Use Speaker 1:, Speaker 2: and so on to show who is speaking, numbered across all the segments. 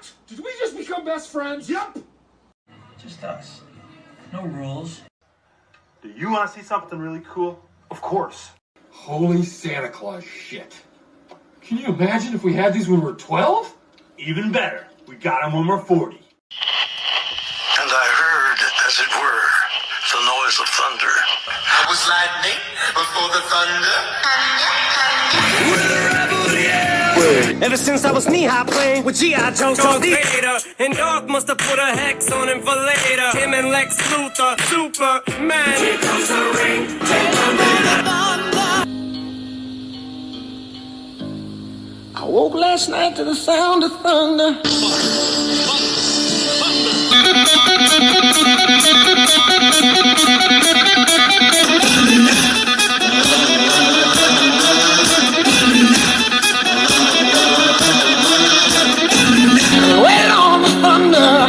Speaker 1: What? Did we just become best friends? Yep.
Speaker 2: Just us. No rules.
Speaker 3: Do you want to see something really cool?
Speaker 1: Of course. Holy Santa Claus shit. Can you imagine if we had these when we were 12?
Speaker 3: Even better. We got them when we're 40.
Speaker 4: And I heard, as it were, the noise of thunder. I was lightning before the thunder.
Speaker 5: Ever since I was knee-high playing with G.I. Joe Vader, and Doc must have put a hex on him for later. Him and Lex Luthor, Superman. Here comes the ring. I woke last night to the sound of thunder. Waiting on the thunder.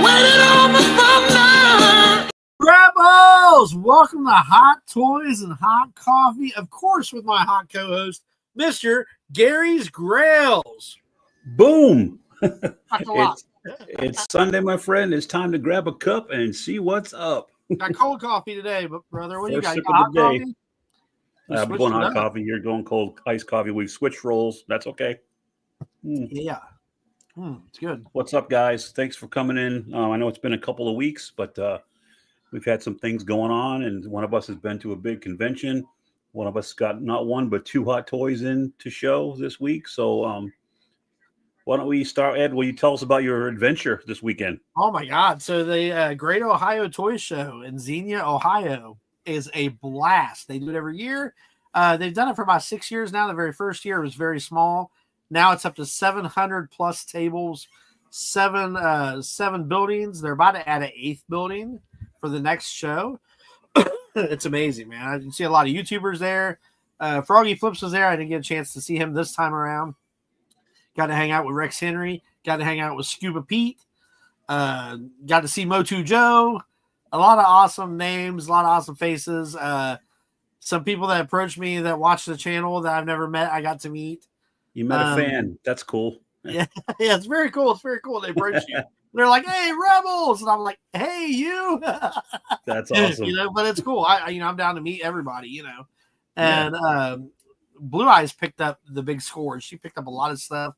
Speaker 5: Waiting on the thunder.
Speaker 6: Rebels! Welcome to Hot Toys and Hot Coffee. Of course, with my hot co-host, Mr. Gary's Grails.
Speaker 7: Boom!
Speaker 6: That's a lot.
Speaker 7: It's Sunday, my friend. It's time to grab a cup and see what's up.
Speaker 6: Got cold coffee today, but brother, what do you got?
Speaker 7: First
Speaker 6: You got hot
Speaker 7: sip of the day.
Speaker 6: coffee?
Speaker 7: I'm going hot coffee. You're going cold iced coffee. We've switched roles. That's okay.
Speaker 6: Yeah. It's good.
Speaker 7: What's up, guys? Thanks for coming in. I know it's been a couple of weeks, but we've had some things going on, and one of us has been to a big convention. One of us got not one, but two hot toys in to show this week. So why don't we start, Ed? Will you tell us about your adventure this weekend?
Speaker 6: Oh, my God. So the Great Ohio Toy Show in Xenia, Ohio is a blast. They do it every year. They've done it for about 6 years now. The very first year was very small. Now it's up to 700 plus tables, seven buildings. They're about to add an 8th building for the next show. It's amazing, man. I can see a lot of YouTubers there. Froggy Flips was there. I didn't get a chance to see him this time around. Got to hang out with Rex Henry. Got to hang out with Scuba Pete. Got to see Motu Joe. A lot of awesome names, a lot of awesome faces. Some people that approached me that watch the channel that I've never met, I got to meet.
Speaker 7: You met a fan. That's cool.
Speaker 6: Yeah, it's very cool. It's very cool. They approach you. They're like, "Hey, Rebels," and I'm like, "Hey, you."
Speaker 7: That's awesome.
Speaker 6: But it's cool. I'm down to meet everybody. And Blue Eyes picked up the big scores. She picked up a lot of stuff.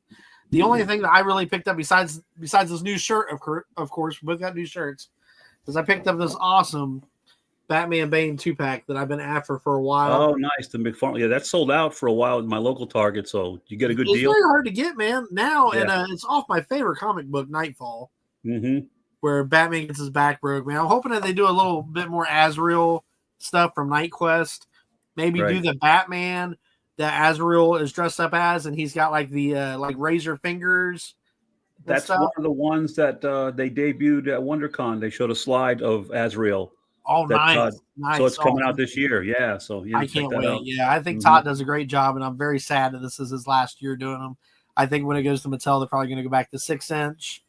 Speaker 6: The only thing that I really picked up besides this new shirt, of course, we both got new shirts, is I picked up this awesome Batman Bane 2-pack that I've been after for a while.
Speaker 7: Oh, nice. The McFarlane. Yeah, that sold out for a while at my local Target, so you get a good deal.
Speaker 6: It's very hard to get, man, now, and it's off my favorite comic book, Nightfall, where Batman gets his back broke, man. I'm hoping that they do a little bit more Azrael stuff from Night Quest. Maybe do the Batman that Azrael is dressed up as, and he's got like the like razor fingers.
Speaker 7: That's one of the ones that they debuted at WonderCon. They showed a slide of Azrael.
Speaker 6: Oh, nice.
Speaker 7: So it's coming out this year. Yeah. So
Speaker 6: I can't wait. Yeah, I think Todd does a great job, and I'm very sad that this is his last year doing them. I think when it goes to Mattel, they're probably going to go back to 6-inch.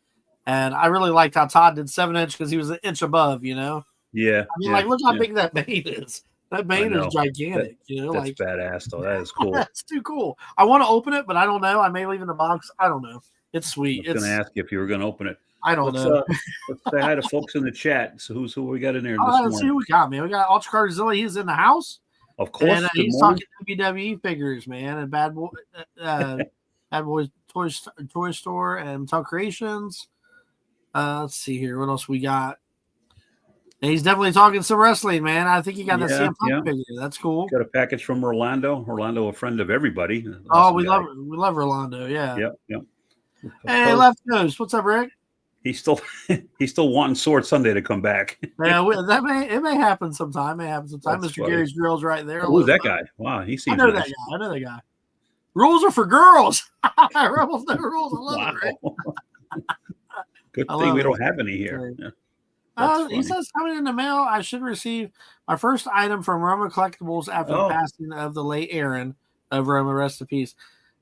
Speaker 6: And I really liked how Todd did 7-inch because he was an inch above, Yeah.
Speaker 7: I
Speaker 6: mean, look how big that Bane is. That Bane is gigantic.
Speaker 7: That's badass, though. That is cool.
Speaker 6: That's too cool. I want to open it, but I don't know. I may leave it in the box. I don't know. It's sweet.
Speaker 7: I was going to ask you if you were going to open it.
Speaker 6: I don't know.
Speaker 7: Let's say hi to folks in the chat. So who we got in there this
Speaker 6: let's
Speaker 7: morning?
Speaker 6: see who we got, man. We got Ultra Carzilla. He's in the house.
Speaker 7: Of course.
Speaker 6: And he's talking WWE figures, man. And Bad Boys Toy Store and Mattel Creations. Let's see here. What else we got? And he's definitely talking some wrestling, man. I think he got the CM Punk figure. That's cool.
Speaker 7: Got a package from Orlando. Orlando, a friend of everybody.
Speaker 6: Awesome we love Orlando. Yeah.
Speaker 7: Yep.
Speaker 6: Hey, Left Coast. What's up, Rick?
Speaker 7: He's still wanting Sword Sunday to come back.
Speaker 6: Yeah, it may happen sometime. Mr.
Speaker 7: Funny.
Speaker 6: Gary's Girls right there.
Speaker 7: Who's that guy? Wow, he seems.
Speaker 6: I know that guy. Rules are for girls. Rebels no rules. I love it, right?
Speaker 7: Good thing we don't have any here. Yeah.
Speaker 6: He says coming in the mail, I should receive my first item from Roma Collectibles after the passing of the late Aaron of Roma. Rest in peace.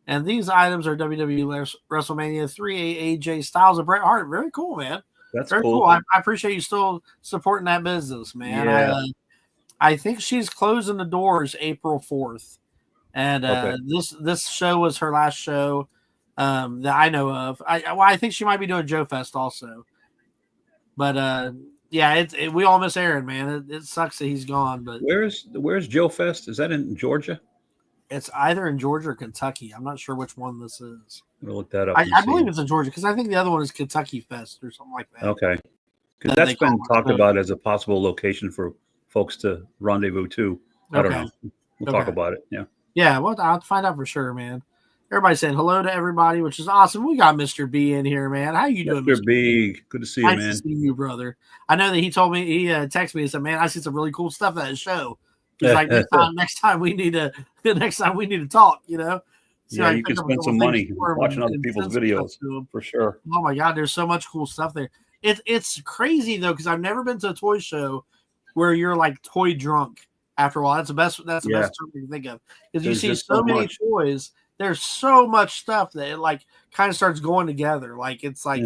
Speaker 6: And these items are WWE WrestleMania 3 AJ Styles and Bret Hart. Very cool, man.
Speaker 7: That's
Speaker 6: very cool. I appreciate you still supporting that business, man.
Speaker 7: Yeah.
Speaker 6: I think she's closing the doors April 4th. And this show was her last show. that I know of. I think she might be doing Joe Fest also. But yeah, we all miss Aaron, man. It sucks that he's gone. But
Speaker 7: where's Joe Fest? Is that in Georgia?
Speaker 6: It's either in Georgia or Kentucky. I'm not sure which one this is.
Speaker 7: We'll look that up.
Speaker 6: I believe it's in Georgia because I think the other one is Kentucky Fest or something like that.
Speaker 7: Okay. Because that's been talked about as a possible location for folks to rendezvous to. I don't know. We'll talk about it. Yeah.
Speaker 6: Yeah, well, I'll find out for sure, man. Everybody's saying hello to everybody, which is awesome. We got Mr. B in here, man. How you doing,
Speaker 7: Mr. B? Good to see you, man.
Speaker 6: Nice to see you, brother. I know that he told me, he texted me and said, man, I see some really cool stuff at that show. He's like, next time we need to talk, you know?
Speaker 7: So yeah, you can spend some money watching other people's videos for sure.
Speaker 6: Oh my God, there's so much cool stuff there. It's crazy though, because I've never been to a toy show where you're like toy drunk after a while. That's the best term you can think of. Because you see so many toys, there's so much stuff that it like kind of starts going together. Like it's like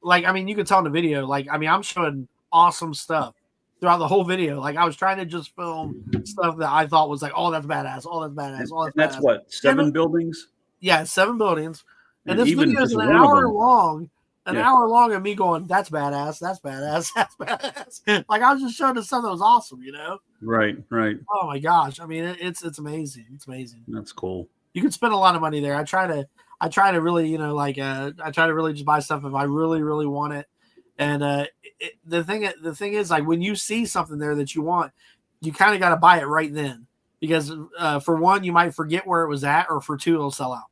Speaker 6: like I mean, you can tell in the video, like I mean, I'm showing awesome stuff throughout the whole video. Like I was trying to just film stuff that I thought was like, oh, that's badass, oh, that's badass, oh, that's badass.
Speaker 7: What, 7 buildings?
Speaker 6: Yeah, 7 buildings. And this video is an hour long. An hour long of me going, that's badass, that's badass, that's badass. Like I was just showing the stuff that was awesome, you know?
Speaker 7: Right.
Speaker 6: Oh my gosh. I mean, it's amazing. It's amazing.
Speaker 7: That's cool.
Speaker 6: You can spend a lot of money there. I try to really, you know, like I try to really just buy stuff if I really, really want it. And the thing is, like when you see something there that you want, you kind of got to buy it right then, because for one, you might forget where it was at, or for two, it'll sell out.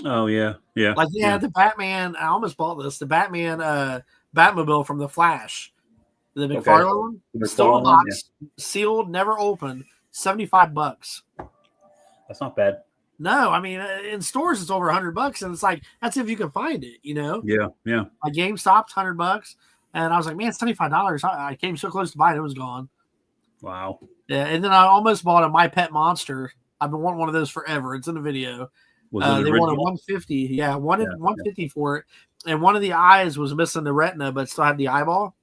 Speaker 7: Oh yeah.
Speaker 6: Like the Batman. I almost bought this. The Batman Batmobile from the Flash, the McFarlane one, still in a box, sealed, never opened, $75.
Speaker 7: That's not bad.
Speaker 6: No, I mean in stores it's over $100, and it's like that's if you can find it, you know.
Speaker 7: Yeah.
Speaker 6: Like GameStop's $100, and I was like, man, it's $75. I came so close to buying it, it was gone.
Speaker 7: Wow.
Speaker 6: Yeah, and then I almost bought a My Pet Monster. I've been wanting one of those forever. It's in the video. They wanted $150. Yeah, wanted $150 for it, and one of the eyes was missing the retina, but still had the eyeball.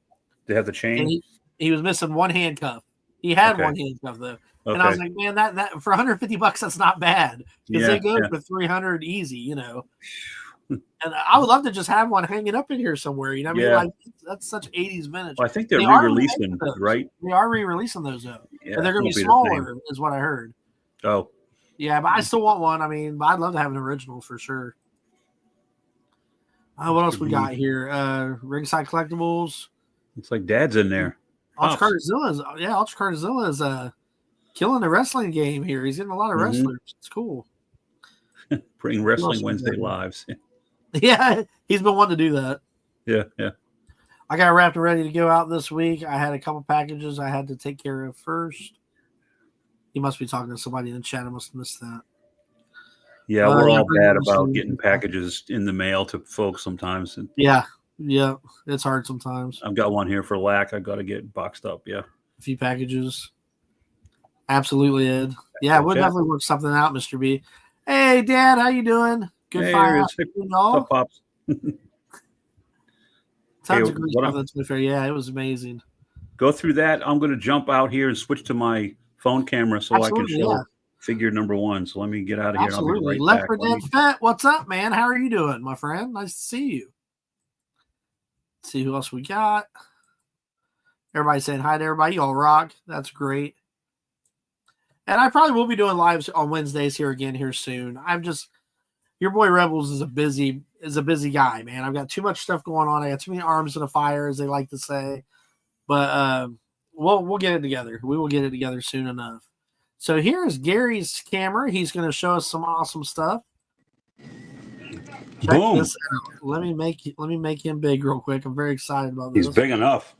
Speaker 7: They have the chain.
Speaker 6: And he was missing one handcuff. He had one handcuff though. And I was like, man, that for $150, that's not bad. Because they go for $300 easy, you know. And I would love to just have one hanging up in here somewhere. You know what I mean? Like that's such 80s vintage.
Speaker 7: Well, I think they're re-releasing, right?
Speaker 6: They are re-releasing those though.
Speaker 7: Yeah,
Speaker 6: but they're going to be smaller, is what I heard.
Speaker 7: Oh.
Speaker 6: Yeah, but I still want one. I mean, I'd love to have an original for sure. What else we got here? Ringside Collectibles.
Speaker 7: Looks like Dad's in there.
Speaker 6: Ultra Cardzilla is killing the wrestling game here. He's getting a lot of wrestlers. It's cool.
Speaker 7: Bring Wrestling Wednesday lives.
Speaker 6: Yeah, he's been wanting to do that.
Speaker 7: Yeah.
Speaker 6: I got wrapped and ready to go out this week. I had a couple packages I had to take care of first. He must be talking to somebody in the chat. I must have missed that.
Speaker 7: Yeah, we're all bad about getting packages in the mail to folks sometimes.
Speaker 6: Yeah, it's hard sometimes.
Speaker 7: I've got one here for LAC. I got to get boxed up. Yeah,
Speaker 6: a few packages. Absolutely, Ed. Yeah, we'll definitely work something out, Mr. B. Hey, Dad, how you doing? Good fire.
Speaker 7: What's up, Pops?
Speaker 6: Tons of great stuff. That's fair. Yeah, it was amazing.
Speaker 7: Go through that. I'm going to jump out here and switch to my phone camera so I can show figure number 1. So let me get out of here.
Speaker 6: Absolutely.
Speaker 7: And I'll be right
Speaker 6: Leopard Dead Fat, what's up, man? How are you doing, my friend? Nice to see you. Let's see who else we got. Everybody saying hi to everybody. Y'all rock. That's great. And I probably will be doing lives on Wednesdays here soon. Your boy Rebels is a busy guy, man. I've got too much stuff going on. I got too many arms in the fire, as they like to say. But we'll get it together. We will get it together soon enough. So here is Gary's camera. He's going to show us some awesome stuff. Check
Speaker 7: Boom.
Speaker 6: This out. Let me make him big real quick. I'm very excited about this.
Speaker 7: He's big enough.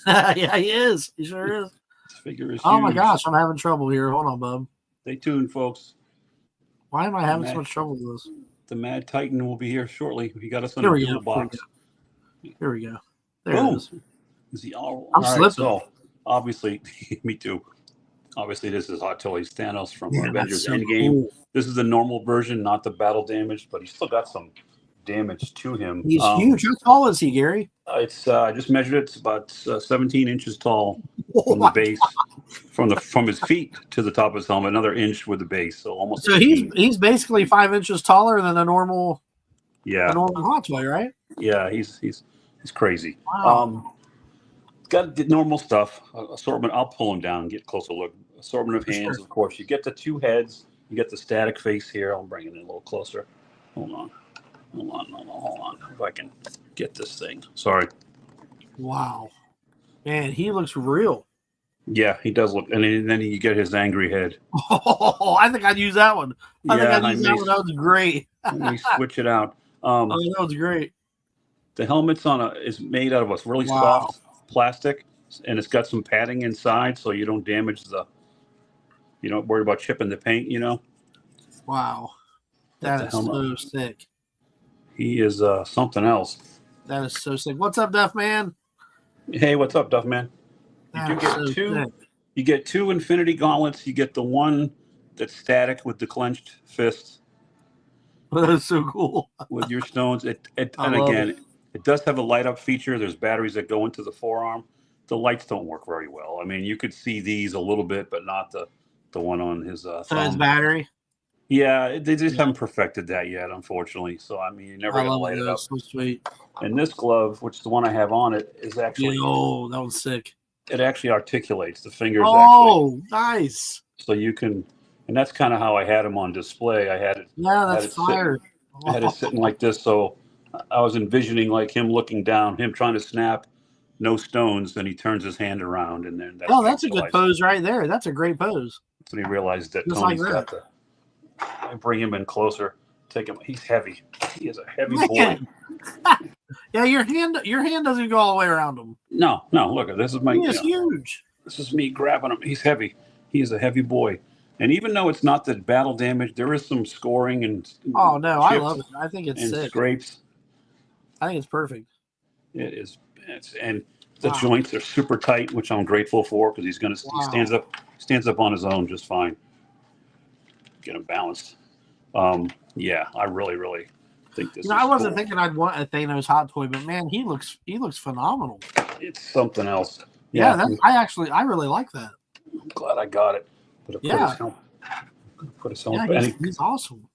Speaker 6: Yeah, he is. He sure is.
Speaker 7: This figure is
Speaker 6: huge.
Speaker 7: My
Speaker 6: gosh, I'm having trouble here. Hold on, bub.
Speaker 7: Stay tuned, folks.
Speaker 6: Why am I having so much trouble with this?
Speaker 7: The Mad Titan will be here shortly. He got us in a little box.
Speaker 6: Here we go. There
Speaker 7: Boom.
Speaker 6: it is.
Speaker 7: Is he all
Speaker 6: I'm slipping.
Speaker 7: Right, so obviously, me too. Obviously, this is Hot Tilly's Thanos from Avengers Endgame. Cool. This is the normal version, not the battle damage, but he's still got some damage to him.
Speaker 6: He's huge. How tall is he, Gary?
Speaker 7: It's I just measured it. It's about 17 inches tall
Speaker 6: Oh
Speaker 7: from the
Speaker 6: my
Speaker 7: base, from his feet to the top of his helmet. Another inch with the base, so almost.
Speaker 6: So
Speaker 7: 18.
Speaker 6: he's basically 5 inches taller than a normal hot toy, right?
Speaker 7: Yeah, he's crazy.
Speaker 6: Wow.
Speaker 7: Got the normal stuff. Assortment. I'll pull him down and get a closer look. Assortment of
Speaker 6: For
Speaker 7: hands,
Speaker 6: sure.
Speaker 7: of course. You get the 2 heads. You get the static face here. I'll bring it in a little closer. Hold on. If I can get this thing. Sorry.
Speaker 6: Wow. Man, he looks real.
Speaker 7: Yeah, he does look. And then you get his angry head.
Speaker 6: Oh, I think I'd use that one. I think I'd use that one. That was great.
Speaker 7: Let me switch it out.
Speaker 6: Oh, that was great.
Speaker 7: The helmet's is made out of a really
Speaker 6: Wow.
Speaker 7: soft plastic, and it's got some padding inside, so you don't damage you don't worry about chipping the paint.
Speaker 6: Wow.
Speaker 7: That's
Speaker 6: That is
Speaker 7: a
Speaker 6: so
Speaker 7: helmet.
Speaker 6: sick.
Speaker 7: He is something else.
Speaker 6: That is so sick. What's up, Duff Man?
Speaker 7: Hey, what's up, Duff Man? You
Speaker 6: That
Speaker 7: do
Speaker 6: is
Speaker 7: get
Speaker 6: so
Speaker 7: two.
Speaker 6: sick.
Speaker 7: You get 2 Infinity Gauntlets. You get the one that's static with the clenched fists
Speaker 6: That is so cool.
Speaker 7: with your stones.
Speaker 6: I
Speaker 7: And
Speaker 6: love
Speaker 7: again,
Speaker 6: it.
Speaker 7: it does have a light up feature. There's batteries that go into the forearm. The lights don't work very well. I mean, you could see these a little bit, but not the one on his
Speaker 6: So his
Speaker 7: thumb.
Speaker 6: battery.
Speaker 7: Yeah, they just haven't perfected that yet, unfortunately. So I mean, you're never
Speaker 6: I
Speaker 7: gonna
Speaker 6: love
Speaker 7: light
Speaker 6: it.
Speaker 7: it up.
Speaker 6: That's so sweet.
Speaker 7: And this glove, which is the one I have on it, is actually
Speaker 6: Oh, that was sick.
Speaker 7: it actually articulates the fingers
Speaker 6: Oh, nice.
Speaker 7: so you can, and that's kind of how I had him on display. I had it
Speaker 6: Yeah,
Speaker 7: had
Speaker 6: that's
Speaker 7: it sitting-
Speaker 6: fire.
Speaker 7: I had it sitting like this, so I was envisioning like him looking down, him trying to snap, no stones, then he turns his hand around, and then
Speaker 6: Oh, that's a good
Speaker 7: realized-
Speaker 6: pose right there. That's a great pose.
Speaker 7: That's when he realized that
Speaker 6: Just like
Speaker 7: Tony's got the. I bring him in closer, take him. He's heavy. He is a heavy boy.
Speaker 6: Man. Yeah, your hand doesn't go all the way around him.
Speaker 7: No, look, this is my.
Speaker 6: He
Speaker 7: you
Speaker 6: is
Speaker 7: know,
Speaker 6: huge.
Speaker 7: this is me grabbing him. He's heavy. He is a heavy boy. And even though it's not the battle damage, there is some scoring and
Speaker 6: Oh no, I
Speaker 7: chips
Speaker 6: love it. I think it's
Speaker 7: and
Speaker 6: sick.
Speaker 7: scrapes.
Speaker 6: I think it's perfect.
Speaker 7: It is, and the
Speaker 6: Wow.
Speaker 7: joints are super tight, which I'm grateful for because he
Speaker 6: Wow.
Speaker 7: stands up on his own just fine. Get him balanced. Yeah, I really think this.
Speaker 6: You know,
Speaker 7: is
Speaker 6: I wasn't
Speaker 7: cool.
Speaker 6: thinking I'd want a Thanos hot toy, but man, he looks phenomenal.
Speaker 7: It's something else.
Speaker 6: Yeah, I really like that.
Speaker 7: I'm glad I got it. But
Speaker 6: Yeah.
Speaker 7: Put his
Speaker 6: Yeah,
Speaker 7: helmet. And
Speaker 6: he's awesome.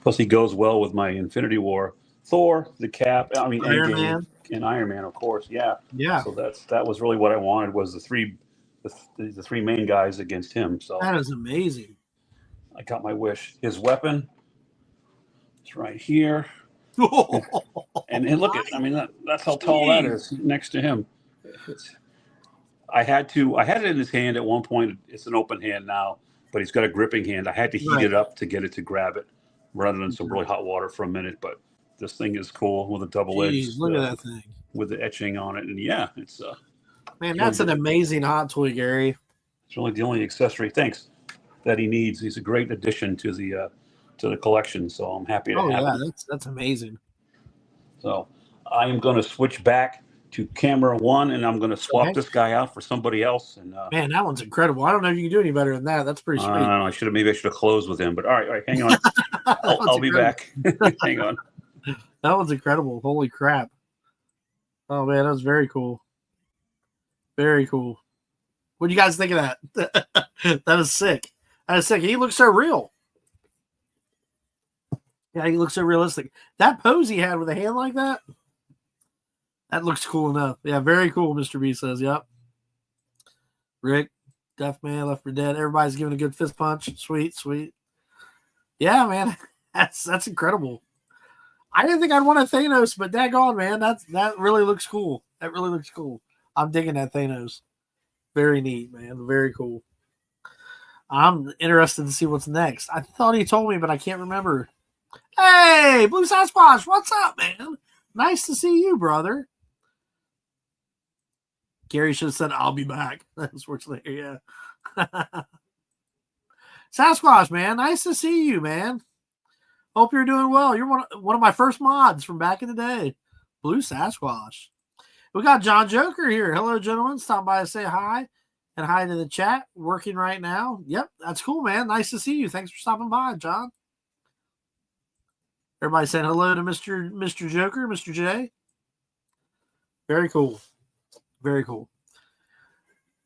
Speaker 7: plus, he goes well with my Infinity War, Thor, the Cap. I mean,
Speaker 6: Iron
Speaker 7: Endgame,
Speaker 6: Man.
Speaker 7: and Iron Man, of course. Yeah.
Speaker 6: Yeah,
Speaker 7: So that was really what I wanted was the three main guys against him. So
Speaker 6: that is amazing.
Speaker 7: I got my wish. His weapon is right here, and look at. I mean, that's how tall that is next to him. I had it in his hand at one point. It's an open hand now, but he's got a gripping hand. I had to heat
Speaker 6: Right.
Speaker 7: it up to get it to grab it, rather than some really hot water for a minute. But this thing is cool with a double
Speaker 6: Jeez,
Speaker 7: edge
Speaker 6: look at that thing.
Speaker 7: with the etching on it, and yeah, it's
Speaker 6: Man, that's an amazing hot toy, Gary.
Speaker 7: it's really the only accessory. Thanks. That he needs. He's a great addition to the collection. So I'm happy to
Speaker 6: Oh
Speaker 7: have
Speaker 6: yeah,
Speaker 7: him.
Speaker 6: that's amazing.
Speaker 7: So I am going to switch back to camera 1, and I'm going to swap
Speaker 6: Okay.
Speaker 7: this guy out for somebody else. And
Speaker 6: Man, that one's incredible. I don't know if you can do any better than that. That's pretty sweet.
Speaker 7: I should have closed with him. But all right, hang on. I'll be back. Hang on.
Speaker 6: That one's incredible. Holy crap. Oh man, that was very cool. Very cool. What do you guys think of that? That is sick. That is sick. He looks so real. Yeah, he looks so realistic. That pose he had with a hand like that, that looks cool enough. Yeah, very cool, Mr. B says. Yep. Rick, Deaf Man, Left for Dead. Everybody's giving a good fist punch. Sweet. Yeah, man. That's incredible. I didn't think I'd want a Thanos, but daggone, man, that really looks cool. That really looks cool. I'm digging that Thanos. Very neat, man. Very cool. I'm interested to see what's next. I thought he told me, but I can't remember. Hey, Blue Sasquatch, what's up, man? Nice to see you, brother. Gary should have said, I'll be back. That's what's there, yeah. Sasquatch, man, nice to see you, man. Hope you're doing well. You're one of my first mods from back in the day. Blue Sasquatch. We got John Joker here. Hello, gentlemen. Stop by to say hi and hi to the chat. Working right now. Yep, that's cool, man. Nice to see you. Thanks for stopping by, John. Everybody saying hello to Mr. Joker, Mr. J. Very cool. Very cool.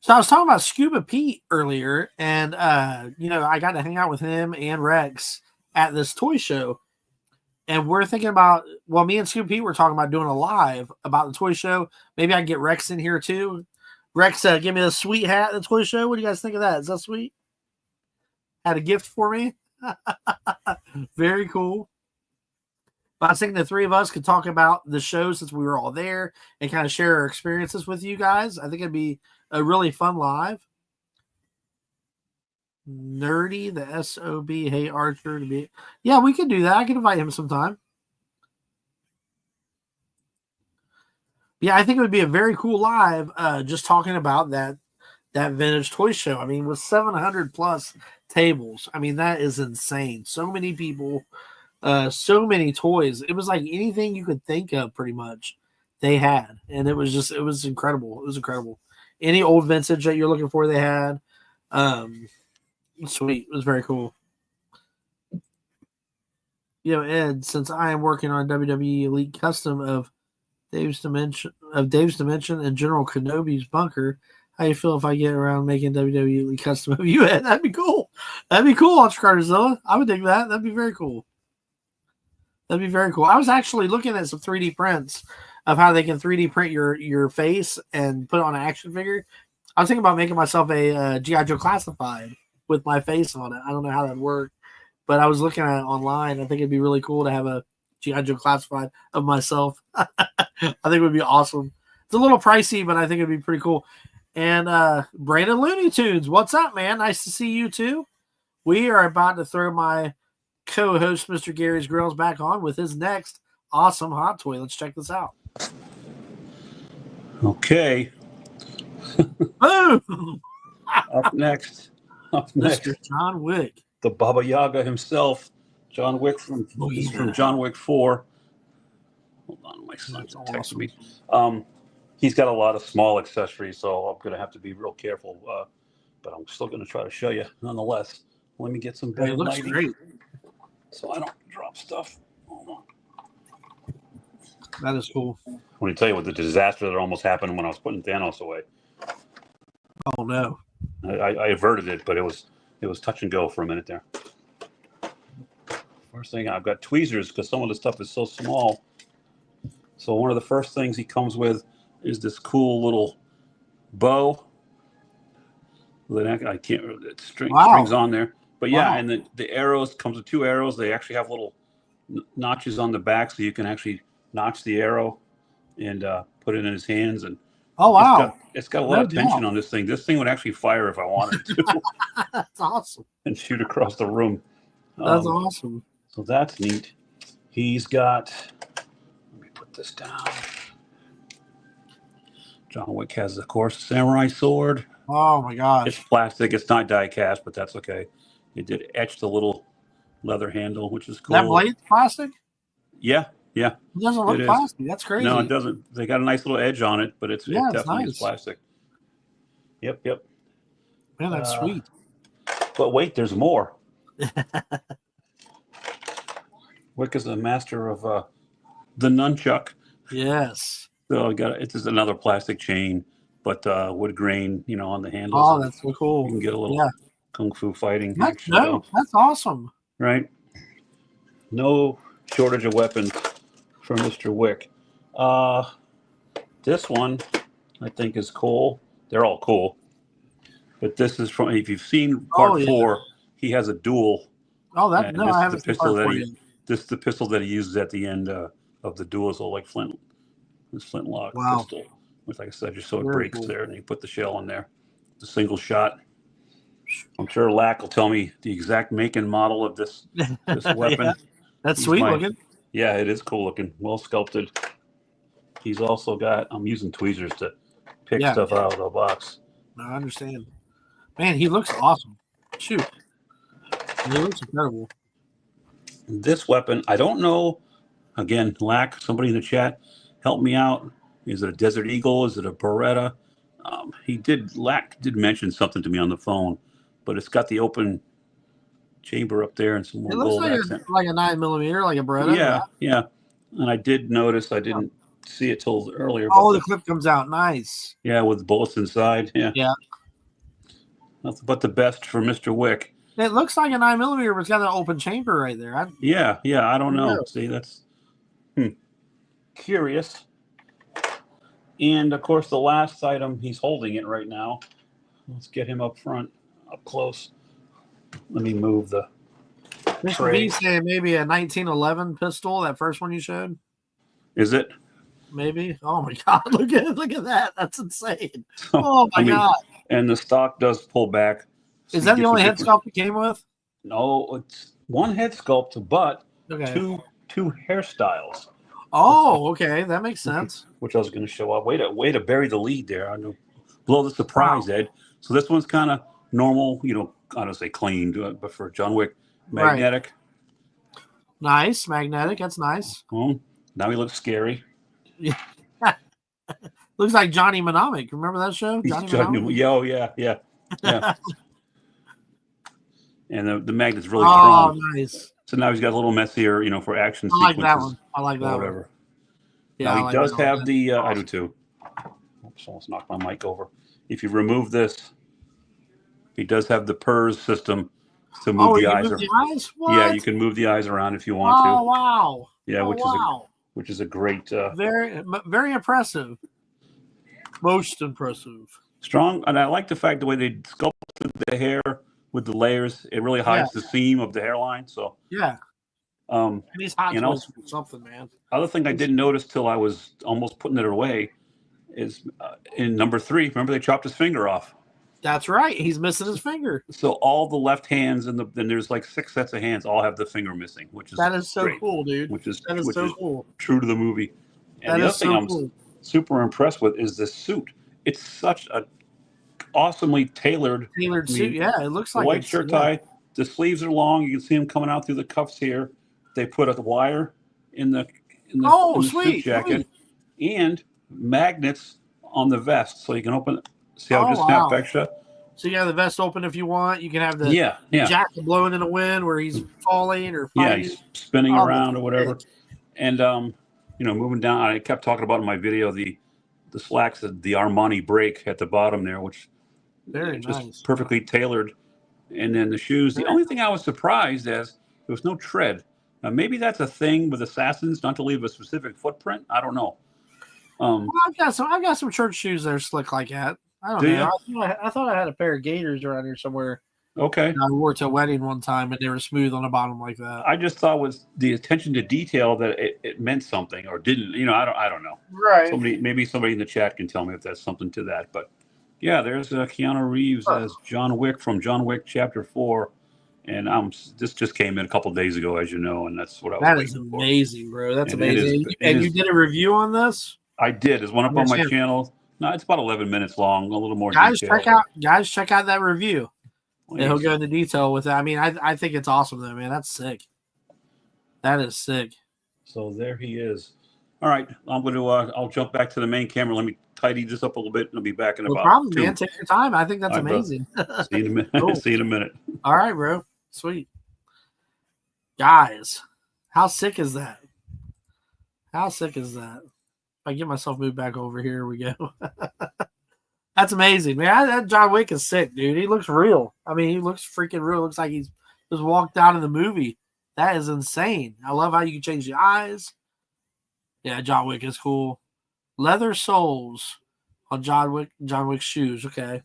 Speaker 6: So I was talking about Scuba Pete earlier, and I got to hang out with him and Rex at this toy show. And we're thinking about, me and Scuba Pete were talking about doing a live about the toy show. Maybe I can get Rex in here too. Rex, give me a sweet hat at the toy show. What do you guys think of that? Is that sweet? Had a gift for me. Very cool. But I was thinking the three of us could talk about the show since we were all there and kind of share our experiences with you guys. I think it'd be a really fun live. Nerdy, the SOB, hey Archer to be. Yeah, we could do that. I can invite him sometime. Yeah, I think it would be a very cool live, just talking about that vintage toy show. I mean, with 700 plus tables, I mean, that is insane. So many people, so many toys. It was like anything you could think of, pretty much, they had, and it was incredible. It was incredible. Any old vintage that you're looking for, they had. Sweet. It was very cool. Ed, since I am working on WWE Elite Custom of Dave's Dimension and General Kenobi's bunker, how you feel if I get around making WWE Elite Custom of you, Ed? That'd be cool. That'd be cool, Ultra Carterzilla. I would dig that. That'd be very cool. That'd be very cool. I was actually looking at some 3D prints of how they can 3D print your face and put it on an action figure. I was thinking about making myself a G.I. Joe Classified with my face on it. I don't know how that'd work, but I was looking at it online. I think it'd be really cool to have a G.I. Joe Classified of myself. I think it would be awesome. It's a little pricey, but I think it'd be pretty cool. And Brandon Looney Tunes, what's up, man? Nice to see you too. We are about to throw my co-host, Mr. Gary's Grills, back on with his next awesome hot toy. Let's check this out.
Speaker 7: Okay.
Speaker 6: Boom!
Speaker 7: Up next,
Speaker 6: Mr. John Wick.
Speaker 7: The Baba Yaga himself, John Wick from John Wick 4. Hold on, my son texted me. He's got a lot of small accessories, so I'm going to have to be real careful. But I'm still going to try to show you nonetheless. Let me get some better
Speaker 6: looks
Speaker 7: lighting
Speaker 6: great.
Speaker 7: so I don't drop stuff. Hold on.
Speaker 6: That is cool.
Speaker 7: I want to tell you what the disaster that almost happened when I was putting Thanos away.
Speaker 6: Oh no!
Speaker 7: I averted it, but it was touch and go for a minute there. First thing, I've got tweezers because some of the stuff is so small. So one of the first things he comes with is this cool little bow. I can't. Strings on there, but yeah, and the arrows comes with 2 arrows. They actually have little notches on the back, so you can actually notch the arrow and put it in his hands. And
Speaker 6: oh wow,
Speaker 7: it's got a lot of tension on this thing. This thing would actually fire if I wanted to.
Speaker 6: That's awesome.
Speaker 7: And shoot across the room.
Speaker 6: That's awesome.
Speaker 7: So that's neat. He's got. Let me put this down. John Wick has, of course, a samurai sword.
Speaker 6: Oh my gosh!
Speaker 7: It's plastic. It's not die cast, but that's okay. They did etch the little leather handle, which is cool.
Speaker 6: That blade's plastic?
Speaker 7: Yeah.
Speaker 6: It doesn't look plastic. That's crazy.
Speaker 7: No, it doesn't. They got a nice little edge on it, but it definitely is plastic. Yep.
Speaker 6: Man, that's sweet.
Speaker 7: But wait, there's more. Wick is the master of the nunchuck.
Speaker 6: Yes.
Speaker 7: So it's just another plastic chain, but wood grain, on the handles.
Speaker 6: Oh, that's so cool.
Speaker 7: You can get a little kung fu fighting action.
Speaker 6: That's awesome.
Speaker 7: Right? No shortage of weapons for Mr. Wick. This one, I think, is cool. They're all cool. But this is from, if you've seen part 4, he has a duel.
Speaker 6: Oh, I haven't seen part 4 yet.
Speaker 7: This is the pistol that he uses at the end of the duel. So like this flintlock pistol. Which, like I said, just so it breaks there, and you put the shell in there. The single shot. I'm sure Lack will tell me the exact make and model of this weapon.
Speaker 6: Yeah. That's sweet looking.
Speaker 7: Yeah, it is cool looking. Well sculpted. He's also got, I'm using tweezers to pick stuff out of the box.
Speaker 6: I understand. Man, he looks awesome. Shoot. He looks incredible.
Speaker 7: This weapon, I don't know. Again, Lack, somebody in the chat, help me out. Is it a Desert Eagle? Is it a Beretta? Lack did mention something to me on the phone, but it's got the open chamber up there and some more
Speaker 6: It looks
Speaker 7: gold
Speaker 6: like
Speaker 7: accent.
Speaker 6: like a 9mm, like a Beretta.
Speaker 7: Yeah, yeah. And I did notice, I didn't see it till earlier.
Speaker 6: Oh,
Speaker 7: but
Speaker 6: the clip comes out. Nice.
Speaker 7: yeah, with bullets inside. Yeah.
Speaker 6: Yeah.
Speaker 7: Nothing but the best for Mr. Wick.
Speaker 6: It looks like a 9mm, but it's got an open chamber right there.
Speaker 7: Yeah, I don't know.
Speaker 6: Yeah.
Speaker 7: See, that's curious. And of course, the last item, he's holding it right now. Let's get him up front, up close. Let me move the
Speaker 6: Mr.
Speaker 7: tray.
Speaker 6: B saying maybe a 1911 pistol, that first one you showed.
Speaker 7: Is it?
Speaker 6: Maybe. Oh my God! Look at that. That's insane. Oh my
Speaker 7: I mean,
Speaker 6: God!
Speaker 7: And the stock does pull back. So
Speaker 6: Is that
Speaker 7: you
Speaker 6: the
Speaker 7: get
Speaker 6: only
Speaker 7: some
Speaker 6: head
Speaker 7: different-
Speaker 6: sculpt it came with?
Speaker 7: No, it's one head sculpt, but
Speaker 6: Okay.
Speaker 7: two hairstyles,
Speaker 6: Oh, okay. That makes sense.
Speaker 7: which I was going to show up. Way to bury the lead there. I know, blow the surprise, Ed. So this one's kind of normal, I don't say clean, but for John Wick,
Speaker 6: Right.
Speaker 7: magnetic.
Speaker 6: Nice. Magnetic. That's nice.
Speaker 7: Well, now he looks scary.
Speaker 6: Looks like Johnny Mnemonic. Remember that show?
Speaker 7: He's
Speaker 6: Mnemonic?
Speaker 7: yeah. And the magnet's really
Speaker 6: Oh,
Speaker 7: strong.
Speaker 6: nice.
Speaker 7: So now he's got a little messier, for action
Speaker 6: I like
Speaker 7: sequences.
Speaker 6: that one. I like
Speaker 7: Or
Speaker 6: that one.
Speaker 7: whatever.
Speaker 6: Yeah, I
Speaker 7: Now
Speaker 6: like
Speaker 7: he does
Speaker 6: that one.
Speaker 7: have the. I do too. Oops, almost knocked my mic over. If you remove this, he does have the PERS system to move
Speaker 6: Oh,
Speaker 7: the
Speaker 6: you
Speaker 7: eyes.
Speaker 6: move the eyes? What?
Speaker 7: Yeah, you can move the eyes around if you want
Speaker 6: Oh,
Speaker 7: to.
Speaker 6: wow.
Speaker 7: Yeah,
Speaker 6: Oh, wow.
Speaker 7: which is a great,
Speaker 6: Very impressive. Most impressive.
Speaker 7: strong. And I like the fact the way they sculpted the hair with the layers. It really hides the seam of the hairline. So,
Speaker 6: Yeah.
Speaker 7: um,
Speaker 6: And he's hot
Speaker 7: You know,
Speaker 6: toys for something, man.
Speaker 7: other thing I didn't notice till I was almost putting it away is in number 3. Remember they chopped his finger off.
Speaker 6: That's right. He's missing his finger.
Speaker 7: So all the left hands and there's like 6 sets of hands all have the finger missing, which is
Speaker 6: That is so
Speaker 7: great,
Speaker 6: cool, dude.
Speaker 7: Which is
Speaker 6: That is so cool.
Speaker 7: true to the movie. And
Speaker 6: That
Speaker 7: the other
Speaker 6: is
Speaker 7: thing
Speaker 6: so
Speaker 7: I'm
Speaker 6: cool.
Speaker 7: super impressed with is this suit. It's such a awesomely tailored
Speaker 6: Tailored
Speaker 7: I mean,
Speaker 6: suit. Yeah, it looks like
Speaker 7: white
Speaker 6: it's-
Speaker 7: shirt
Speaker 6: yeah.
Speaker 7: tie. The sleeves are long. You can see them coming out through the cuffs here. They put a wire in the
Speaker 6: Oh,
Speaker 7: in the
Speaker 6: sweet,
Speaker 7: suit jacket and magnets on the vest, so you can open. See how it
Speaker 6: Oh,
Speaker 7: just snapped
Speaker 6: wow.
Speaker 7: back shut?
Speaker 6: So you have the vest open if you want. You can have the
Speaker 7: Yeah.
Speaker 6: jacket blowing in the wind where he's falling or
Speaker 7: Yeah,
Speaker 6: fighting.
Speaker 7: he's spinning
Speaker 6: Oh,
Speaker 7: around
Speaker 6: that's
Speaker 7: or whatever.
Speaker 6: sick.
Speaker 7: And moving down, I kept talking about in my video the slacks, the Armani break at the bottom there, which
Speaker 6: Very
Speaker 7: just
Speaker 6: nice.
Speaker 7: perfectly tailored. And then the shoes. The only thing I was surprised as there was no tread. Now maybe that's a thing with assassins, not to leave a specific footprint. I don't know.
Speaker 6: Well, I've got some church shoes that are slick like that. I don't
Speaker 7: Do
Speaker 6: know. I thought I had a pair of Gators around here somewhere.
Speaker 7: Okay.
Speaker 6: I wore to a wedding one time and they were smooth on the bottom like that.
Speaker 7: I just thought was the attention to detail that it meant something or didn't. I don't know.
Speaker 6: Right.
Speaker 7: Maybe somebody in the chat can tell me if that's something to that. But yeah, there's Keanu Reeves as John Wick from John Wick Chapter 4, and this just came in a couple days ago, as you know, and that's what I was.
Speaker 6: That is
Speaker 7: waiting for.
Speaker 6: amazing, bro. That's
Speaker 7: And it is-
Speaker 6: amazing.
Speaker 7: it
Speaker 6: And
Speaker 7: is-
Speaker 6: you did a review on this?
Speaker 7: I did. There's one up
Speaker 6: On
Speaker 7: on
Speaker 6: your
Speaker 7: my
Speaker 6: channel.
Speaker 7: channel. No, it's about 11 minutes long, a little more
Speaker 6: Guys,
Speaker 7: detail.
Speaker 6: check out that review. And he'll go into detail with it. I mean, I think it's awesome though, man. That's sick. That is sick.
Speaker 7: So there he is. All right, I'm going to. I'll jump back to the main camera. Let me tidy this up a little bit, and I'll be back in
Speaker 6: No
Speaker 7: about
Speaker 6: problem,
Speaker 7: 2.
Speaker 6: man. Take your time. I think that's
Speaker 7: All right, brother.
Speaker 6: amazing.
Speaker 7: See you in a minute.
Speaker 6: Cool.
Speaker 7: See you in a minute.
Speaker 6: All right, bro. Sweet. Guys, how sick is that? How sick is that? If I get myself moved back over here, we go. That's amazing, man. That John Wick is sick, dude. He looks real. I mean, he looks freaking real. Looks like he's just walked out in the movie. That is insane. I love how you can change the eyes. Yeah, John Wick is cool. Leather soles on John Wick's shoes. Okay.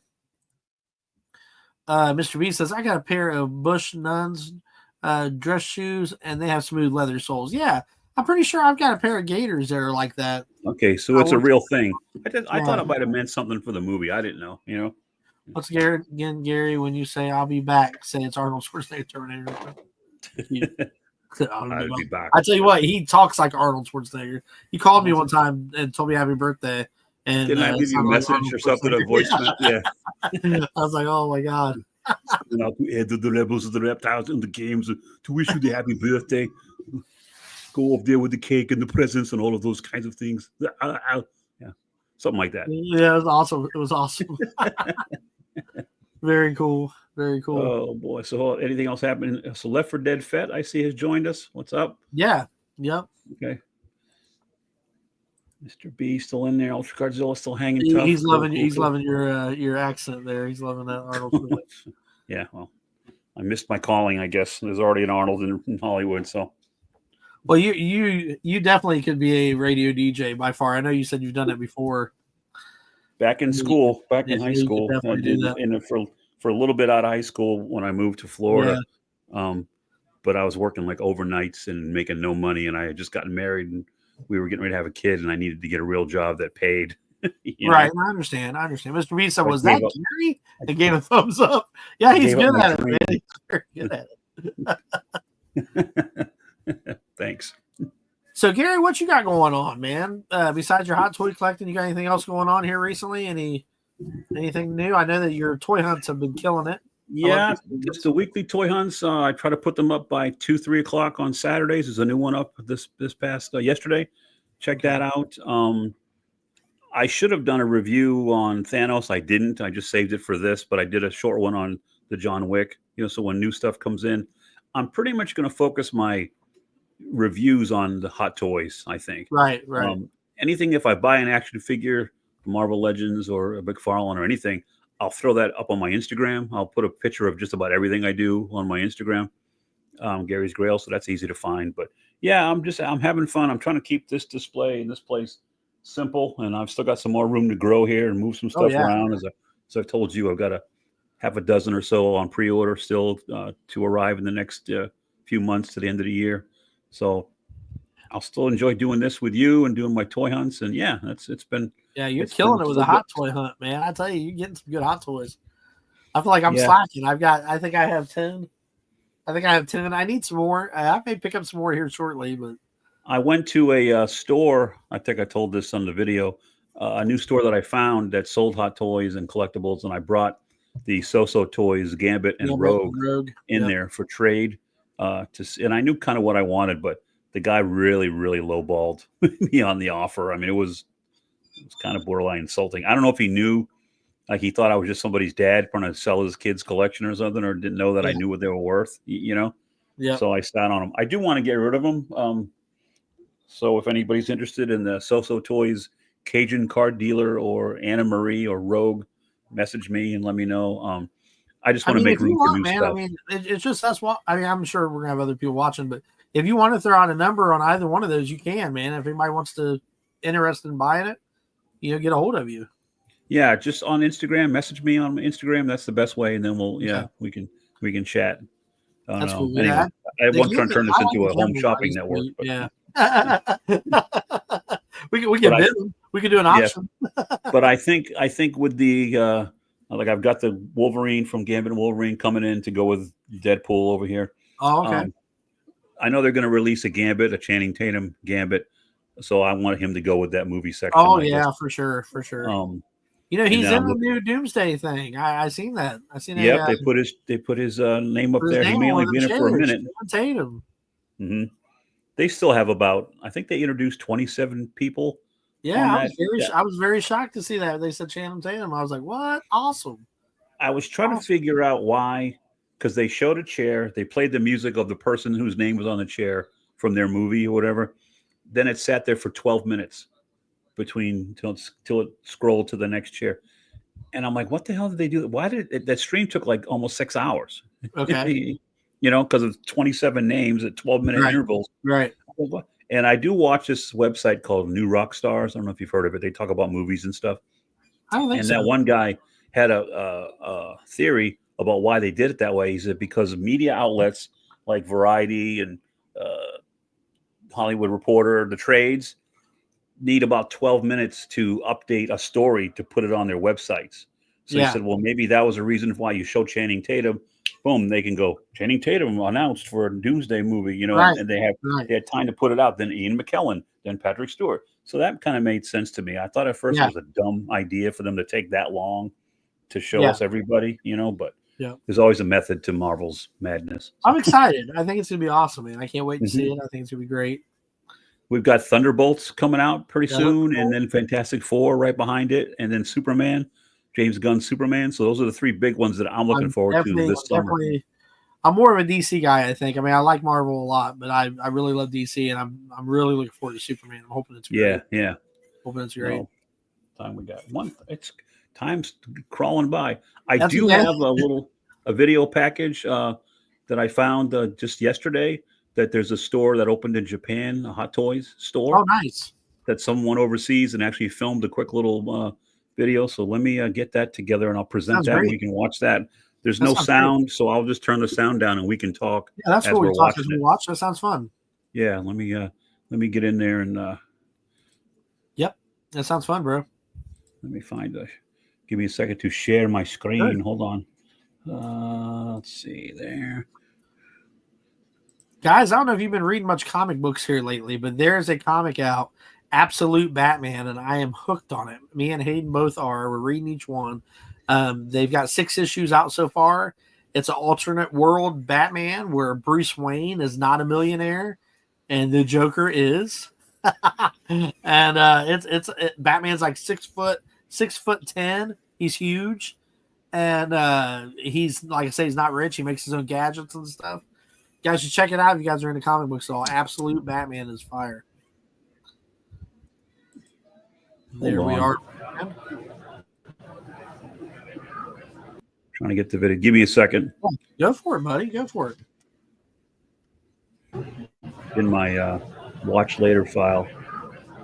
Speaker 6: Mr. B says, I got a pair of Bush Nuns dress shoes, and they have smooth leather soles. Yeah, I'm pretty sure I've got a pair of Gators that are like that.
Speaker 7: Okay, so it's a real thing. I
Speaker 6: Yeah.
Speaker 7: thought it might have meant something for the movie. I didn't know.
Speaker 6: What's Gary, when you say I'll be back, say it's Arnold Schwarzenegger Terminator.
Speaker 7: I'll be back.
Speaker 6: I tell you what, he talks like Arnold Schwarzenegger. He called me one time and told me happy birthday. And
Speaker 7: Didn't I leave you a
Speaker 6: sounded like
Speaker 7: message
Speaker 6: Arnold
Speaker 7: or something? A
Speaker 6: Schwarzenegger.
Speaker 7: voicemail? Yeah.
Speaker 6: I was like, oh my God.
Speaker 7: And I'll add the levels of the reptiles in the games to wish you the happy birthday. Go up there with the cake and the presents and all of those kinds of things. Yeah, something like that.
Speaker 6: Yeah, it was awesome. It was awesome. Very cool. Very cool.
Speaker 7: Oh boy! So anything else happening? So Left 4 Dead Fett, I see, has joined us. What's up?
Speaker 6: Yeah. Yep.
Speaker 7: Okay. Mr. B still in there. Ultra Cardzilla still hanging tough.
Speaker 6: He's loving
Speaker 7: Cool,
Speaker 6: he's
Speaker 7: cool.
Speaker 6: loving your accent there. He's loving that Arnold.
Speaker 7: Yeah, well, I missed my calling, I guess. There's already an Arnold in Hollywood, so.
Speaker 6: Well, you definitely could be a radio DJ by far. I know you said you've done it before.
Speaker 7: Back in school, back in
Speaker 6: Yeah,
Speaker 7: high
Speaker 6: you could
Speaker 7: school, I
Speaker 6: definitely
Speaker 7: did
Speaker 6: do that.
Speaker 7: and for a little bit out of high school when I moved to Florida. But I was working like overnights and making no money, and I had just gotten married, and we were getting ready to have a kid, and I needed to get a real job that paid. You
Speaker 6: Right,
Speaker 7: know?
Speaker 6: I understand. Mr. B said,
Speaker 7: I
Speaker 6: "Was that
Speaker 7: gave up-
Speaker 6: Gary?" And gave a thumbs up. Yeah, he's
Speaker 7: gave up
Speaker 6: good
Speaker 7: my
Speaker 6: at it, man.
Speaker 7: dream.
Speaker 6: He's very good at it.
Speaker 7: Thanks.
Speaker 6: So, Gary, what you got going on, man? Besides your hot toy collecting, you got anything else going on here recently? Anything new? I know that your toy hunts have been killing it.
Speaker 7: Yeah, just the weekly toy hunts. I try to put them up by 2-3 o'clock on Saturdays. There's a new one up this past yesterday. Check that out. I should have done a review on Thanos. I didn't. I just saved it for this, but I did a short one on the John Wick. So when new stuff comes in, I'm pretty much going to focus my reviews on the hot toys. I think.
Speaker 6: Right.
Speaker 7: Anything, if I buy an action figure, Marvel Legends or a McFarlane or anything, I'll throw that up on my Instagram. I'll put a picture of just about everything I do on my Instagram, Gary's Grail, so that's easy to find. But yeah, I'm having fun. I'm trying to keep this display in this place simple, and I've still got some more room to grow here and move some stuff around. As I've told you, I've got a half a dozen or so on pre-order still to arrive in the next few months to the end of the year. So I'll still enjoy doing this with you and doing my toy hunts. And yeah, it's been.
Speaker 6: Yeah, you're
Speaker 7: it's
Speaker 6: killing
Speaker 7: been
Speaker 6: it with a hot toy hunt, man. I tell you, you're getting some good hot toys. I feel like I'm
Speaker 7: Yeah.
Speaker 6: slacking. I think I have 10. I need some more. I may pick up some more here shortly, but
Speaker 7: I went to a store. I think I told this on the video. A new store that I found that sold hot toys and collectibles, and I brought the So-So Toys Gambit and Rogue in there for trade. And I knew kind of what I wanted, but the guy really, really lowballed me on the offer. I mean, it was kind of borderline insulting. I don't know if he knew, like he thought I was just somebody's dad trying to sell his kids' collection or something, or didn't know that I knew what they were worth.
Speaker 6: Yeah.
Speaker 7: So I sat on them. I do want to get rid of them. So if anybody's interested in the So-So Toys Cajun card dealer or Anna Marie or Rogue, message me and let me know. I just want to make room for new stuff.
Speaker 6: I mean, it's just that's what I mean. I'm sure we're gonna have other people watching, but if you want to throw out a number on either one of those, you can, man. If anybody wants to interested in buying it, get a hold of you.
Speaker 7: Yeah, just on Instagram. Message me on Instagram. That's the best way, and then we can chat.
Speaker 6: That's cool.
Speaker 7: Anyway,
Speaker 6: Yeah.
Speaker 7: I want to turn this into a home shopping network. But.
Speaker 6: Yeah. we can bid them. We can do an auction.
Speaker 7: But I think with the like I've got the Wolverine from Gambit and Wolverine coming in to go with Deadpool over here.
Speaker 6: Oh, okay.
Speaker 7: I know they're going to release a Gambit, a Channing Tatum Gambit, so I want him to go with that movie section.
Speaker 6: Oh yeah, for sure.
Speaker 7: He's
Speaker 6: in the new Doomsday thing. I seen that.
Speaker 7: Yeah, they put his name up there. He may only be in it for a minute.
Speaker 6: Tatum.
Speaker 7: Mm-hmm. They still have I think they introduced 27 people.
Speaker 6: Yeah, I was very shocked to see that. They said Channing Tatum. I was like, what? Awesome.
Speaker 7: I was trying to figure out why, because they showed a chair. They played the music of the person whose name was on the chair from their movie or whatever. Then it sat there for 12 minutes till it scrolled to the next chair. And I'm like, what the hell did they do? Why did that stream took like almost 6 hours?
Speaker 6: Okay.
Speaker 7: Because of 27 names at 12-minute intervals.
Speaker 6: Right.
Speaker 7: And I do watch this website called New Rock Stars. I don't know if you've heard of it. They talk about movies and stuff.
Speaker 6: I don't think so.
Speaker 7: And that one guy had a theory about why they did it that way. He said because media outlets like Variety and Hollywood Reporter, the trades, need about 12 minutes to update a story to put it on their websites. So he said, well, maybe that was a reason why you show Channing Tatum. Boom, they can go, Channing Tatum announced for a Doomsday movie, and they had time to put it out. Then Ian McKellen, then Patrick Stewart. So that kind of made sense to me. I thought at first it was a dumb idea for them to take that long to show us everybody, but there's always a method to Marvel's madness. So.
Speaker 6: I'm excited. I think it's going to be awesome, man. I can't wait to see it. I think it's going to be great.
Speaker 7: We've got Thunderbolts coming out pretty soon, and then Fantastic Four right behind it, and then Superman. James Gunn Superman. So those are the three big ones that I'm looking forward to this summer.
Speaker 6: I'm more of a DC guy, I think. I mean, I like Marvel a lot, but I really love DC, and I'm really looking forward to Superman. I'm hoping it's great.
Speaker 7: Yeah.
Speaker 6: Hoping it's great.
Speaker 7: Well, time we got one. It's time's crawling by. I do have a video package that I found just yesterday. That there's a store that opened in Japan, a Hot Toys store.
Speaker 6: Oh, nice.
Speaker 7: That someone overseas and actually filmed a quick little video. So let me get that together and I'll present that. And we can watch that. There's no sound, so I'll just turn the sound down and we can talk.
Speaker 6: Yeah, that's what we're watching. That sounds fun.
Speaker 7: Yeah, let me get in there and.
Speaker 6: Yep, that sounds fun, bro.
Speaker 7: Let me give me a second to share my screen.
Speaker 6: Good.
Speaker 7: Hold on. Let's see there.
Speaker 6: Guys, I don't know if you've been reading much comic books here lately, but there's a comic out, Absolute Batman, and I am hooked on it. Me and Hayden both are. We're reading each one. They've got 6 issues out so far. It's an alternate world Batman where Bruce Wayne is not a millionaire and the Joker is. And Batman's like 6'10". He's huge. And he's, like I say, he's not rich. He makes his own gadgets and stuff. You guys should check it out if you guys are into comic books at all. Absolute Batman is fire. There we are.
Speaker 7: Trying to get the video. Give me a second.
Speaker 6: Go for it, buddy. Go for it.
Speaker 7: In my watch later file.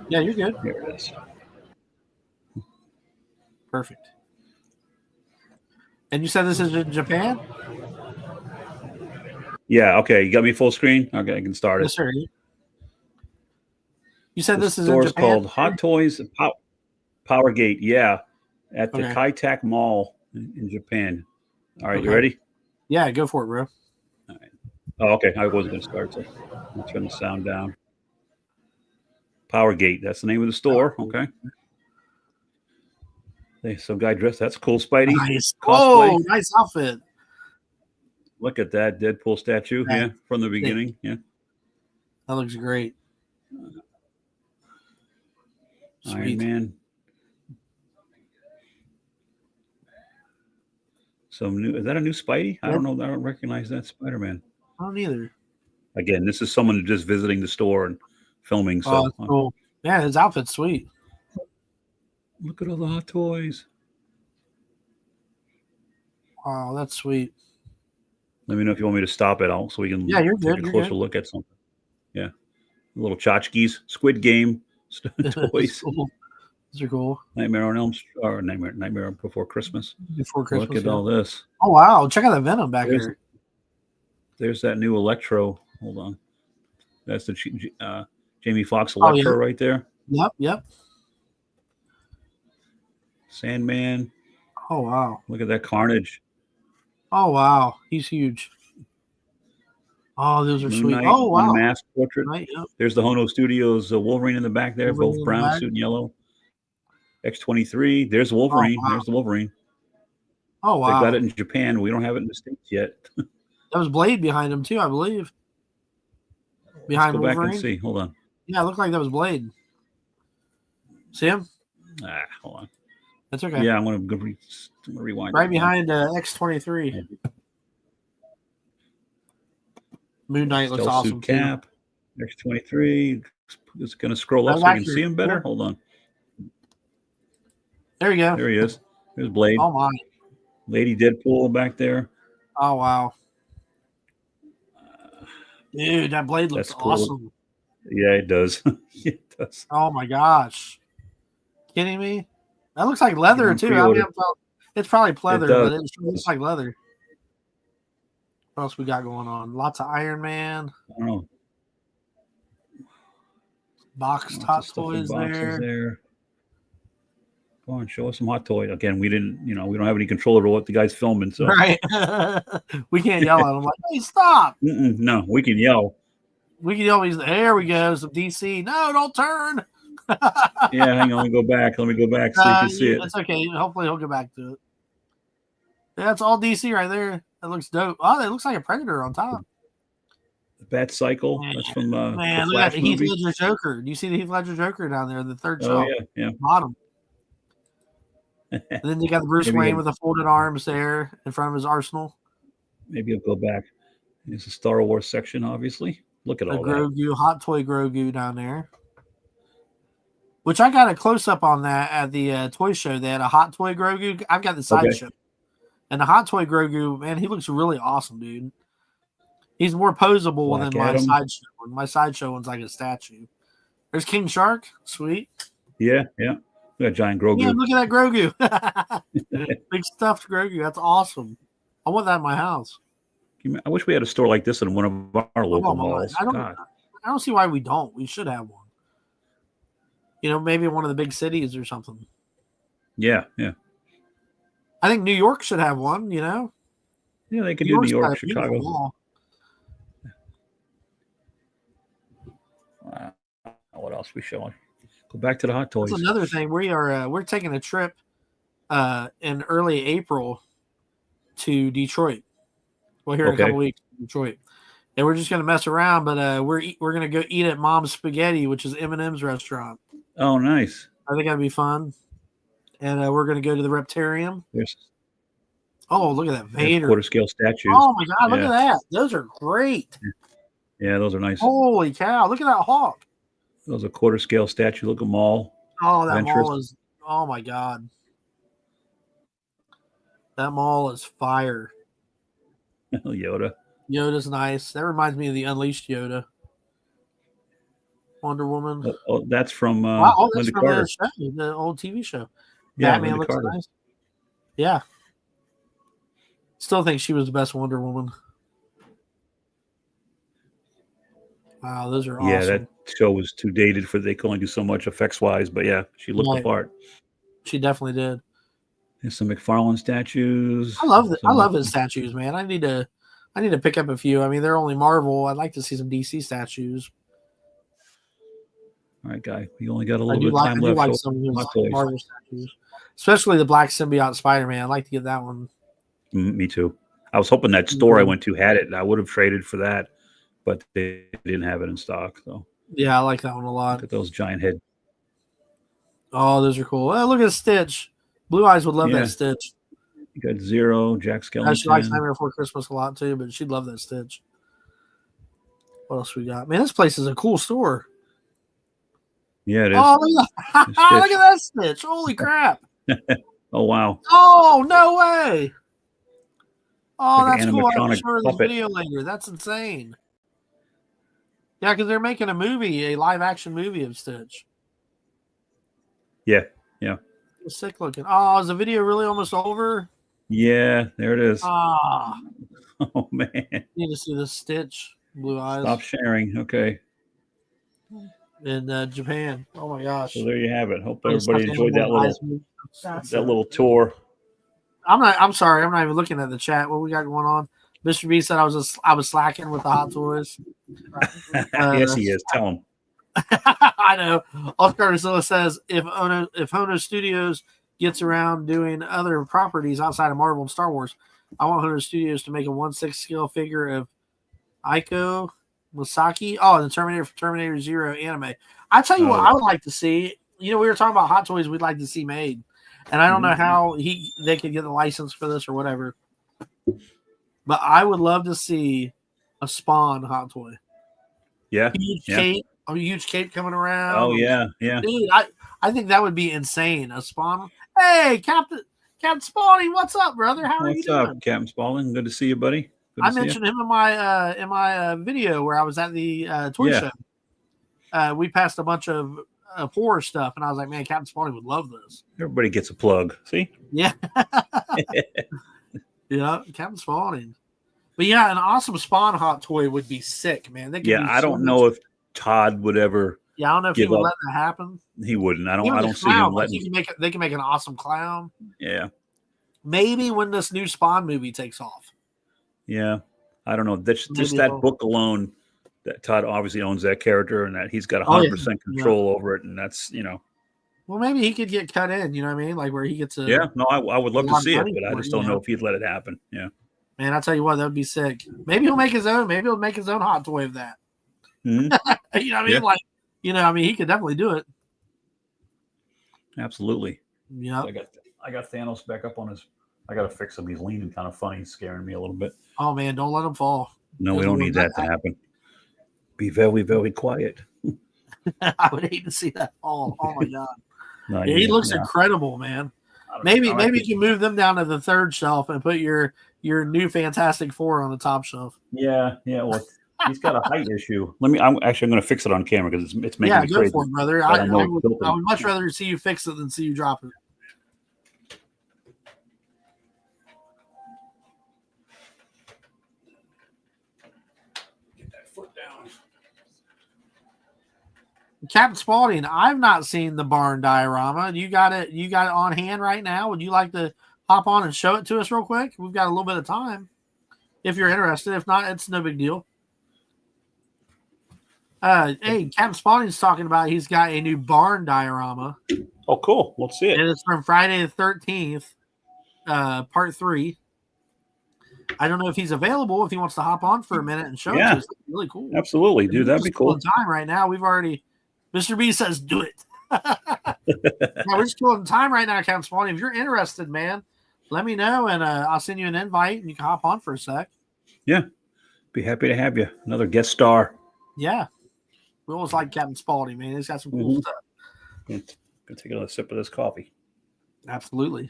Speaker 6: Yeah, you're good.
Speaker 7: Here it is.
Speaker 6: Perfect. And you said this is in Japan?
Speaker 7: Yeah, okay. You got me full screen? Okay, I can start it.
Speaker 6: Yes, sir. You said this is in
Speaker 7: Japan? The
Speaker 6: Japan?
Speaker 7: store's called Hot Toys Powergate, yeah, at the Kai-Tak Mall in Japan. All right, you ready?
Speaker 6: Yeah, go for it, bro.
Speaker 7: All right. Oh, okay. I wasn't going to start, so I'll turn the sound down. Powergate, that's the name of the store. Okay. Hey, some guy dressed. That's cool, Spidey.
Speaker 6: Nice.
Speaker 7: Cosplay.
Speaker 6: Oh, nice outfit.
Speaker 7: Look at that Deadpool statue. Yeah, from the beginning. Yeah.
Speaker 6: That looks great.
Speaker 7: Iron Man. Some new. Is that a new Spidey? I don't know. I don't recognize that Spider-Man.
Speaker 6: I don't either.
Speaker 7: Again, this is someone just visiting the store and filming. So
Speaker 6: that's cool. Yeah, his outfit's sweet.
Speaker 7: Look at all the Hot Toys.
Speaker 6: Wow, that's sweet.
Speaker 7: Let me know if you want me to stop it so we can
Speaker 6: you're good.
Speaker 7: take a closer look at something. Yeah. Little tchotchkes, Squid Game toys.
Speaker 6: Cool. Those are cool.
Speaker 7: Nightmare on Elm Street, or Nightmare Before Christmas.
Speaker 6: Before Christmas.
Speaker 7: Look at all this.
Speaker 6: Oh, wow. Check out the Venom back here.
Speaker 7: There's that new Electro. Hold on. That's the Jamie Foxx Electro right there.
Speaker 6: Yep.
Speaker 7: Sandman.
Speaker 6: Oh, wow.
Speaker 7: Look at that Carnage.
Speaker 6: Oh, wow. He's huge. Oh, those are
Speaker 7: Moon
Speaker 6: sweet.
Speaker 7: Knight,
Speaker 6: Oh, wow.
Speaker 7: Mask portrait.
Speaker 6: Right, yep.
Speaker 7: There's the Hono Studios Wolverine in the back there,
Speaker 6: Wolverine
Speaker 7: both brown suit and yellow. X-23. There's Wolverine.
Speaker 6: Oh, wow.
Speaker 7: There's the Wolverine.
Speaker 6: Oh, wow.
Speaker 7: They got it in Japan. We don't have it in the States yet.
Speaker 6: That was Blade behind him, too, I believe. Behind
Speaker 7: Let's go
Speaker 6: Wolverine.
Speaker 7: back and see. Hold on.
Speaker 6: Yeah, it looked like that was Blade. See him?
Speaker 7: Hold on.
Speaker 6: That's okay.
Speaker 7: Yeah, I'm going to rewind.
Speaker 6: Right behind X-23. Moon Knight looks
Speaker 7: Stealth
Speaker 6: awesome,
Speaker 7: suit Cap. X-23. It's going to scroll up so you can see him better. Hold on.
Speaker 6: There you go.
Speaker 7: There he is. There's Blade.
Speaker 6: Oh, my.
Speaker 7: Lady Deadpool back there.
Speaker 6: Oh, wow. Dude, that Blade looks
Speaker 7: That's cool.
Speaker 6: awesome.
Speaker 7: Yeah, it does. It does.
Speaker 6: Oh, my gosh. Kidding me? That looks like leather, too. I mean, it's probably pleather, but it looks like leather. What else we got going on? Lots of Iron Man.
Speaker 7: I don't know.
Speaker 6: Box top toys there.
Speaker 7: Go on, show us some Hot Toys. Again, we don't have any control over what the guy's filming. So
Speaker 6: right. We can't yell at him like, hey, stop.
Speaker 7: No, we can yell.
Speaker 6: We can yell. There we go. Some DC. No, don't turn.
Speaker 7: Yeah, hang on. Let me go back so you can see it.
Speaker 6: That's okay. Hopefully he'll get back to it. Yeah, that's all DC right there. That looks dope. Oh, it looks like a Predator on top.
Speaker 7: The Bat Cycle. That's from
Speaker 6: man, look at the Heath Ledger Joker. Do you see the Heath Ledger Joker down there in the third shelf?
Speaker 7: Yeah.
Speaker 6: Bottom. And then you got the Bruce
Speaker 7: Maybe
Speaker 6: Wayne
Speaker 7: he'll-
Speaker 6: with the folded arms there in front of his arsenal.
Speaker 7: Maybe I'll go back. There's a Star Wars section, obviously. Look at
Speaker 6: The
Speaker 7: all that.
Speaker 6: Grogu, hot toy Grogu down there. Which I got a close up on that at the toy show. They had a hot toy Grogu. I've got the sideshow. And the hot toy Grogu, man, he looks really awesome, dude. He's more posable
Speaker 7: Black
Speaker 6: than my
Speaker 7: Adam.
Speaker 6: sideshow one. My sideshow one's like a statue. There's King Shark. Sweet.
Speaker 7: Yeah. We got giant Grogu.
Speaker 6: Yeah, look at that Grogu. Big stuffed Grogu. That's awesome. I want that in my house.
Speaker 7: I wish we had a store like this in one of our local
Speaker 6: on,
Speaker 7: malls.
Speaker 6: I don't-
Speaker 7: God.
Speaker 6: I don't see why we don't. We should have one. You know, maybe in one of the big cities or something.
Speaker 7: Yeah.
Speaker 6: I think New York should have one, you know?
Speaker 7: Yeah, they could do New
Speaker 6: York's got
Speaker 7: York,
Speaker 6: a beautiful
Speaker 7: Chicago.
Speaker 6: mall.
Speaker 7: Wow. What else we showing? Go back to the Hot Toys.
Speaker 6: That's another thing. We're taking a trip in early April to Detroit. Well, here in a
Speaker 7: Okay.
Speaker 6: couple weeks, Detroit, and we're just gonna mess around. But we're gonna go eat at Mom's Spaghetti, which is Eminem's restaurant.
Speaker 7: Oh, nice.
Speaker 6: I think that'd be fun. And we're gonna go to the Reptarium.
Speaker 7: There's
Speaker 6: Oh, look at that Vader!
Speaker 7: quarter scale statues.
Speaker 6: Oh my God, look
Speaker 7: Yeah.
Speaker 6: at that! Those are great.
Speaker 7: Yeah, those are nice.
Speaker 6: Holy cow! Look at that hawk.
Speaker 7: Those are quarter scale statue. Look at them all.
Speaker 6: Oh, that
Speaker 7: Ventress.
Speaker 6: mall is. Oh my God, that mall is fire.
Speaker 7: Yoda.
Speaker 6: Yoda's nice. That reminds me of the Unleashed Yoda. Wonder Woman.
Speaker 7: Oh, that's from
Speaker 6: Wow, oh, that's
Speaker 7: Linda
Speaker 6: from
Speaker 7: Carter.
Speaker 6: the show, the old TV show.
Speaker 7: Yeah,
Speaker 6: Batman
Speaker 7: Linda
Speaker 6: looks
Speaker 7: Carter.
Speaker 6: nice. Yeah. Still think she was the best Wonder Woman. Wow, those are awesome.
Speaker 7: Yeah, that show was too dated for they could only do so much effects wise, but yeah, she looked
Speaker 6: Right.
Speaker 7: the part.
Speaker 6: She definitely did.
Speaker 7: There's some McFarlane statues.
Speaker 6: I love
Speaker 7: Some-
Speaker 6: his statues, man. I need to pick up a few. I mean, they're only Marvel. I'd like to see some DC statues.
Speaker 7: All right, guy. We only got a
Speaker 6: I
Speaker 7: little
Speaker 6: do
Speaker 7: bit of
Speaker 6: like,
Speaker 7: time left. so
Speaker 6: some of his
Speaker 7: Hot Toys.
Speaker 6: Marvel statues, especially the Black Symbiote Spider-Man. I'd like to get that one.
Speaker 7: Me too. I was hoping that store I
Speaker 6: Mhm.
Speaker 7: went to had it. And I would have traded for that, but they didn't have it in stock. So
Speaker 6: Yeah, I like that one a lot.
Speaker 7: look at those giant head.
Speaker 6: Oh, those are cool. Oh, look at Stitch. Blue Eyes would love
Speaker 7: Yeah.
Speaker 6: that Stitch.
Speaker 7: You got Zero, Jack
Speaker 6: She likes
Speaker 7: Skellington.
Speaker 6: Nightmare Before Christmas a lot too, but she'd love that Stitch. What else we got? Man, this place is a cool store.
Speaker 7: Yeah, it is.
Speaker 6: Oh, look at that.
Speaker 7: Stitch.
Speaker 6: Look at that Stitch. Holy crap.
Speaker 7: Oh wow.
Speaker 6: Oh, no way. Oh,
Speaker 7: Like
Speaker 6: that's
Speaker 7: an
Speaker 6: cool. I'm
Speaker 7: animatronic
Speaker 6: sure this
Speaker 7: puppet.
Speaker 6: video later. That's insane. Yeah, because they're making a movie, a live action movie of Stitch.
Speaker 7: Yeah.
Speaker 6: It's sick looking. Oh, is the video really almost over?
Speaker 7: Yeah, there it is.
Speaker 6: Ah,
Speaker 7: Oh man.
Speaker 6: need to see the Stitch Blue Eyes
Speaker 7: Stop sharing. Okay.
Speaker 6: in Japan. Oh my gosh.
Speaker 7: So there you have it. Hope
Speaker 6: It's
Speaker 7: everybody
Speaker 6: like
Speaker 7: enjoyed that
Speaker 6: Blue Eyes
Speaker 7: little
Speaker 6: movie.
Speaker 7: tour.
Speaker 6: I'm sorry. I'm not even looking at the chat. What we got going on? Mr. B said I was slacking with the Hot Toys.
Speaker 7: Yes, he is. Tell him.
Speaker 6: I know. Oscar Ursula says if Hono Studios gets around doing other properties outside of Marvel and Star Wars, I want Hono Studios to make a 1/6 scale figure of Aiko Masaki. Oh, the Terminator Zero anime. I tell you what,
Speaker 7: Oh.
Speaker 6: I would like to see. You know, we were talking about Hot Toys we'd like to see made, and I don't know how they could get the license for this or whatever. But I would love to see a Spawn Hot Toy.
Speaker 7: Yeah.
Speaker 6: Huge
Speaker 7: Yeah.
Speaker 6: cape, a huge cape coming around.
Speaker 7: Oh yeah. Yeah.
Speaker 6: Dude, I think that would be insane. A Spawn. Hey, Captain Spawny, what's up, brother? How are
Speaker 7: What's
Speaker 6: you
Speaker 7: up,
Speaker 6: doing?
Speaker 7: Captain Spaulding? Good to see you, buddy. Good to
Speaker 6: I
Speaker 7: see you.
Speaker 6: mentioned him in my video where I was at the toy
Speaker 7: Yeah.
Speaker 6: show. We passed a bunch of horror stuff, and I was like, man, Captain Spawny would love this.
Speaker 7: Everybody gets a plug. See?
Speaker 6: Yeah. Yeah, Captain Spawning. But yeah, an awesome Spawn Hot Toy would be sick, man. They could
Speaker 7: Yeah,
Speaker 6: do
Speaker 7: I
Speaker 6: so
Speaker 7: don't
Speaker 6: much-
Speaker 7: know if Todd would ever.
Speaker 6: Yeah, I don't know if he
Speaker 7: give
Speaker 6: would
Speaker 7: up.
Speaker 6: let that happen.
Speaker 7: He wouldn't. I
Speaker 6: Even the
Speaker 7: don't see
Speaker 6: clown,
Speaker 7: him
Speaker 6: like,
Speaker 7: letting.
Speaker 6: they can make an awesome clown.
Speaker 7: Yeah.
Speaker 6: Maybe when this new Spawn movie takes off.
Speaker 7: Yeah. I don't know. That's just
Speaker 6: Maybe
Speaker 7: that
Speaker 6: he'll-
Speaker 7: book alone. That Todd obviously owns that character, and that he's got
Speaker 6: Oh, yeah.
Speaker 7: 100% control over it, and that's
Speaker 6: Well, maybe he could get cut in. You know what I mean? Like where he gets a
Speaker 7: Yeah. No, I would love
Speaker 6: a
Speaker 7: to
Speaker 6: lot of
Speaker 7: see it,
Speaker 6: money
Speaker 7: but I
Speaker 6: for it,
Speaker 7: just don't
Speaker 6: yeah.
Speaker 7: know if he'd let it happen. Yeah.
Speaker 6: Man, I tell you what, that would be sick. Maybe he'll make his own. Maybe he'll make his own Hot Toy of that.
Speaker 7: Mhm.
Speaker 6: You know what I mean?
Speaker 7: Yeah.
Speaker 6: Like, he could definitely do it.
Speaker 7: Absolutely.
Speaker 6: Yeah.
Speaker 7: I got Thanos back up on his. I got to fix him. He's leaning kind of funny, scaring me a little bit.
Speaker 6: Oh man, don't let him fall.
Speaker 7: No, we don't need that to happen. Be very, very quiet.
Speaker 6: I would hate to see that fall. Oh my god.
Speaker 7: No,
Speaker 6: Yeah, he looks incredible, man. Maybe you can move them down to the third shelf and put your new Fantastic Four on the top shelf.
Speaker 7: Yeah. Well, he's got a height issue. I'm going to fix it on camera because it's making me
Speaker 6: go
Speaker 7: crazy.
Speaker 6: for it, brother. I would much rather see you fix it than see you drop it.
Speaker 7: Get that foot down.
Speaker 6: Captain Spaulding, I've not seen the barn diorama. You got it on hand right now. Would you like to hop on and show it to us real quick? We've got a little bit of time. If you're interested. If not, it's no big deal. Hey, Captain Spaulding's talking about he's got a new barn diorama.
Speaker 7: Oh, cool. Let's see it.
Speaker 6: And it's from Friday the 13th, part 3. I don't know if he's available, if he wants to hop on for a minute and show it to us. That's really cool.
Speaker 7: Absolutely, dude. That'd be cool.
Speaker 6: Time right now. We've already Mr. B says do it. We're just killing time right now, Captain Spaulding. If you're interested, man, let me know and I'll send you an invite and you can hop on for a sec.
Speaker 7: Yeah. Be happy to have you. Another guest star.
Speaker 6: Yeah. We always like Captain Spaulding, man. He's got some cool stuff.
Speaker 7: Gonna take another sip of this coffee.
Speaker 6: Absolutely.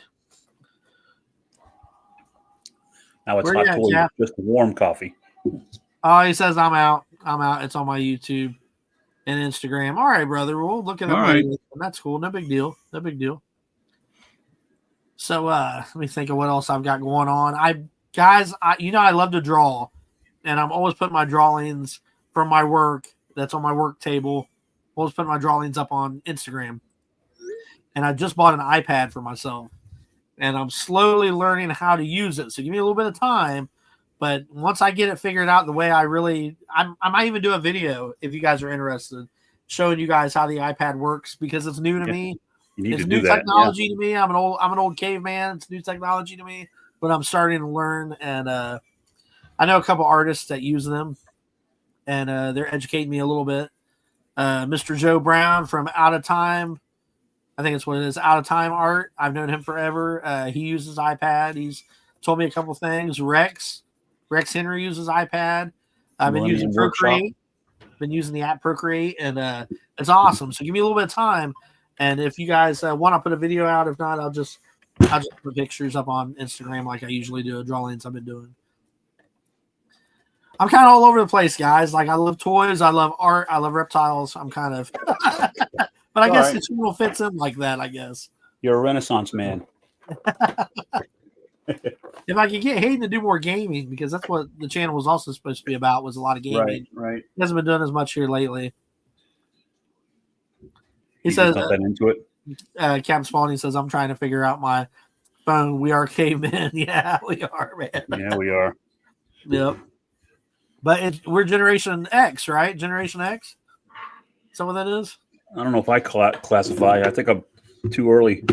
Speaker 7: Now it's hot cold, just warm coffee.
Speaker 6: Oh, he says I'm out. It's on my YouTube and Instagram. All right, brother. We'll look at it.
Speaker 7: Right.
Speaker 6: That's cool. No big deal. So let me think of what else I've got going on. I love to draw, and I'm always putting my drawings from my work that's on my work table. Always putting my drawings up on Instagram. And I just bought an iPad for myself. And I'm slowly learning how to use it. So give me a little bit of time. But once I get it figured out the way I might even do a video if you guys are interested, showing you guys how the iPad works because it's new to me. It's new technology to me. I'm an old caveman. It's new technology to me, but I'm starting to learn. And I know a couple artists that use them, and they're educating me a little bit. Mr. Joe Brown from Out of Time. I think it's what it is. Out of Time Art. I've known him forever. He uses iPad. He's told me a couple things. Rex Henry uses iPad. I've been using Procreate. Been using the app Procreate, and it's awesome. So give me a little bit of time, and if you guys want to put a video out, if not, I'll just put pictures up on Instagram like I usually do. Drawings I've been doing. I'm kind of all over the place, guys. Like I love toys, I love art, I love reptiles. I'm kind of. But I guess the channel fits in like that, I guess.
Speaker 7: You're a Renaissance man.
Speaker 6: If I could get Hayden to do more gaming, because that's what the channel was also supposed to be about, was a lot of gaming.
Speaker 7: Right.
Speaker 6: He hasn't been doing as much here lately. He
Speaker 7: You
Speaker 6: says,
Speaker 7: just not that into it.
Speaker 6: Captain Spaulding says, I'm trying to figure out my phone. We are cavemen. Yeah, we are, man.
Speaker 7: Yeah, we are.
Speaker 6: Yep. But we're Generation X, right? Generation X? Is that what that is?
Speaker 7: I don't know if I classify. I think I'm too early.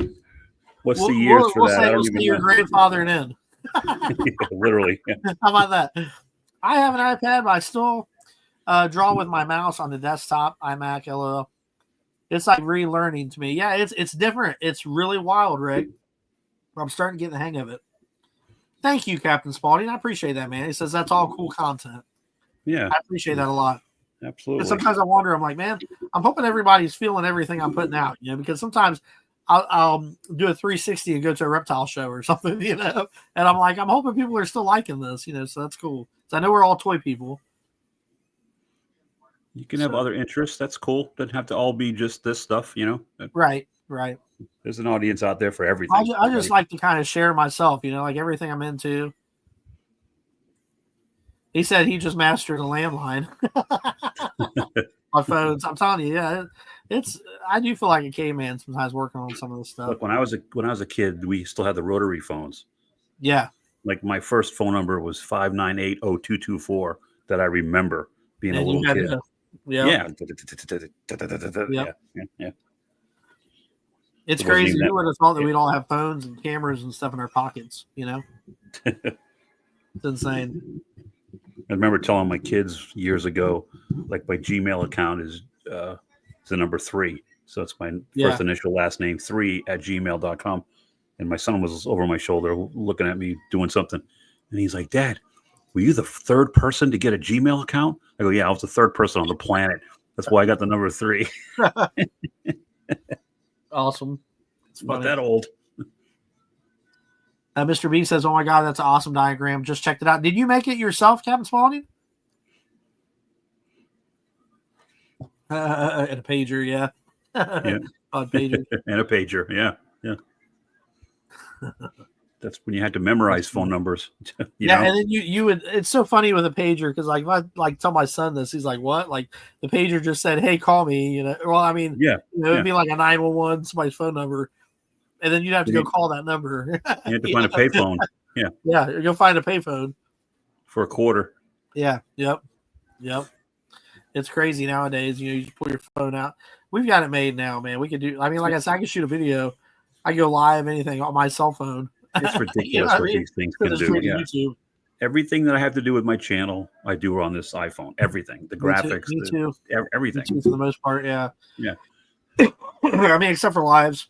Speaker 7: What's the years for that?
Speaker 6: We'll say your grandfather in.
Speaker 7: Literally. Yeah.
Speaker 6: How about that? I have an iPad, but I still draw with my mouse on the desktop, iMac, LOL. It's like relearning to me. Yeah, it's different. It's really wild, Rick. I'm starting to get the hang of it. Thank you, Captain Spaulding. I appreciate that, man. He says that's all cool content.
Speaker 7: Yeah.
Speaker 6: I appreciate that a lot.
Speaker 7: Absolutely.
Speaker 6: And sometimes I wonder, I'm like, man, I'm hoping everybody's feeling everything I'm putting out, because sometimes I'll do a 360 and go to a reptile show or something, and I'm like, I'm hoping people are still liking this, so that's cool. So I know we're all toy people.
Speaker 7: You can have other interests. That's cool. Doesn't have to all be just this stuff,
Speaker 6: Right.
Speaker 7: There's an audience out there for everything.
Speaker 6: I just like to kind of share myself, like everything I'm into. He said he just mastered a landline on phones. I'm telling you, yeah, I do feel like a caveman sometimes working on some of this stuff.
Speaker 7: Look, when I was a kid, we still had the rotary phones.
Speaker 6: Yeah.
Speaker 7: Like my first phone number was 598-0224 that I remember being a little kid. Yeah.
Speaker 6: It's crazy. Who would have thought that we'd all have phones and cameras and stuff in our pockets, It's insane.
Speaker 7: I remember telling my kids years ago, like my Gmail account is the number 3. So it's my first initial last name 3 @gmail.com. and my son was over my shoulder looking at me doing something. And he's like, Dad, were you the third person to get a Gmail account? I go, yeah, I was the third person on the planet. That's why I got the number 3.
Speaker 6: Awesome. It's
Speaker 7: Not
Speaker 6: funny.
Speaker 7: that old.
Speaker 6: Mr. B says, "Oh my God, that's an awesome diagram. Just checked it out. Did you make it yourself, Captain Spaulding?" And a pager, yeah.
Speaker 7: Yeah.
Speaker 6: On pager.
Speaker 7: And a pager. Yeah. That's when you had to memorize phone numbers. you know?
Speaker 6: And then you would. It's so funny with a pager because like if I like tell my son this, he's like, "What?" Like the pager just said, "Hey, call me." You know. Well, I mean, it'd be like a 911, somebody's phone number, and then you'd have to go call that number.
Speaker 7: You had to find a payphone. Yeah.
Speaker 6: Yeah, you'll find a payphone
Speaker 7: For a quarter.
Speaker 6: Yeah. Yep. It's crazy nowadays. You just pull your phone out. We've got it made now, man. We could do. I mean, like I said, I can shoot a video. I go live, anything on my cell phone.
Speaker 7: It's ridiculous what these things can do. Yeah.
Speaker 6: YouTube.
Speaker 7: Everything that I have to do with my channel, I do on this iPhone. Everything, the graphics,
Speaker 6: Me too.
Speaker 7: Everything.
Speaker 6: Me too, for the most part, yeah.
Speaker 7: Yeah.
Speaker 6: I mean, except for lives.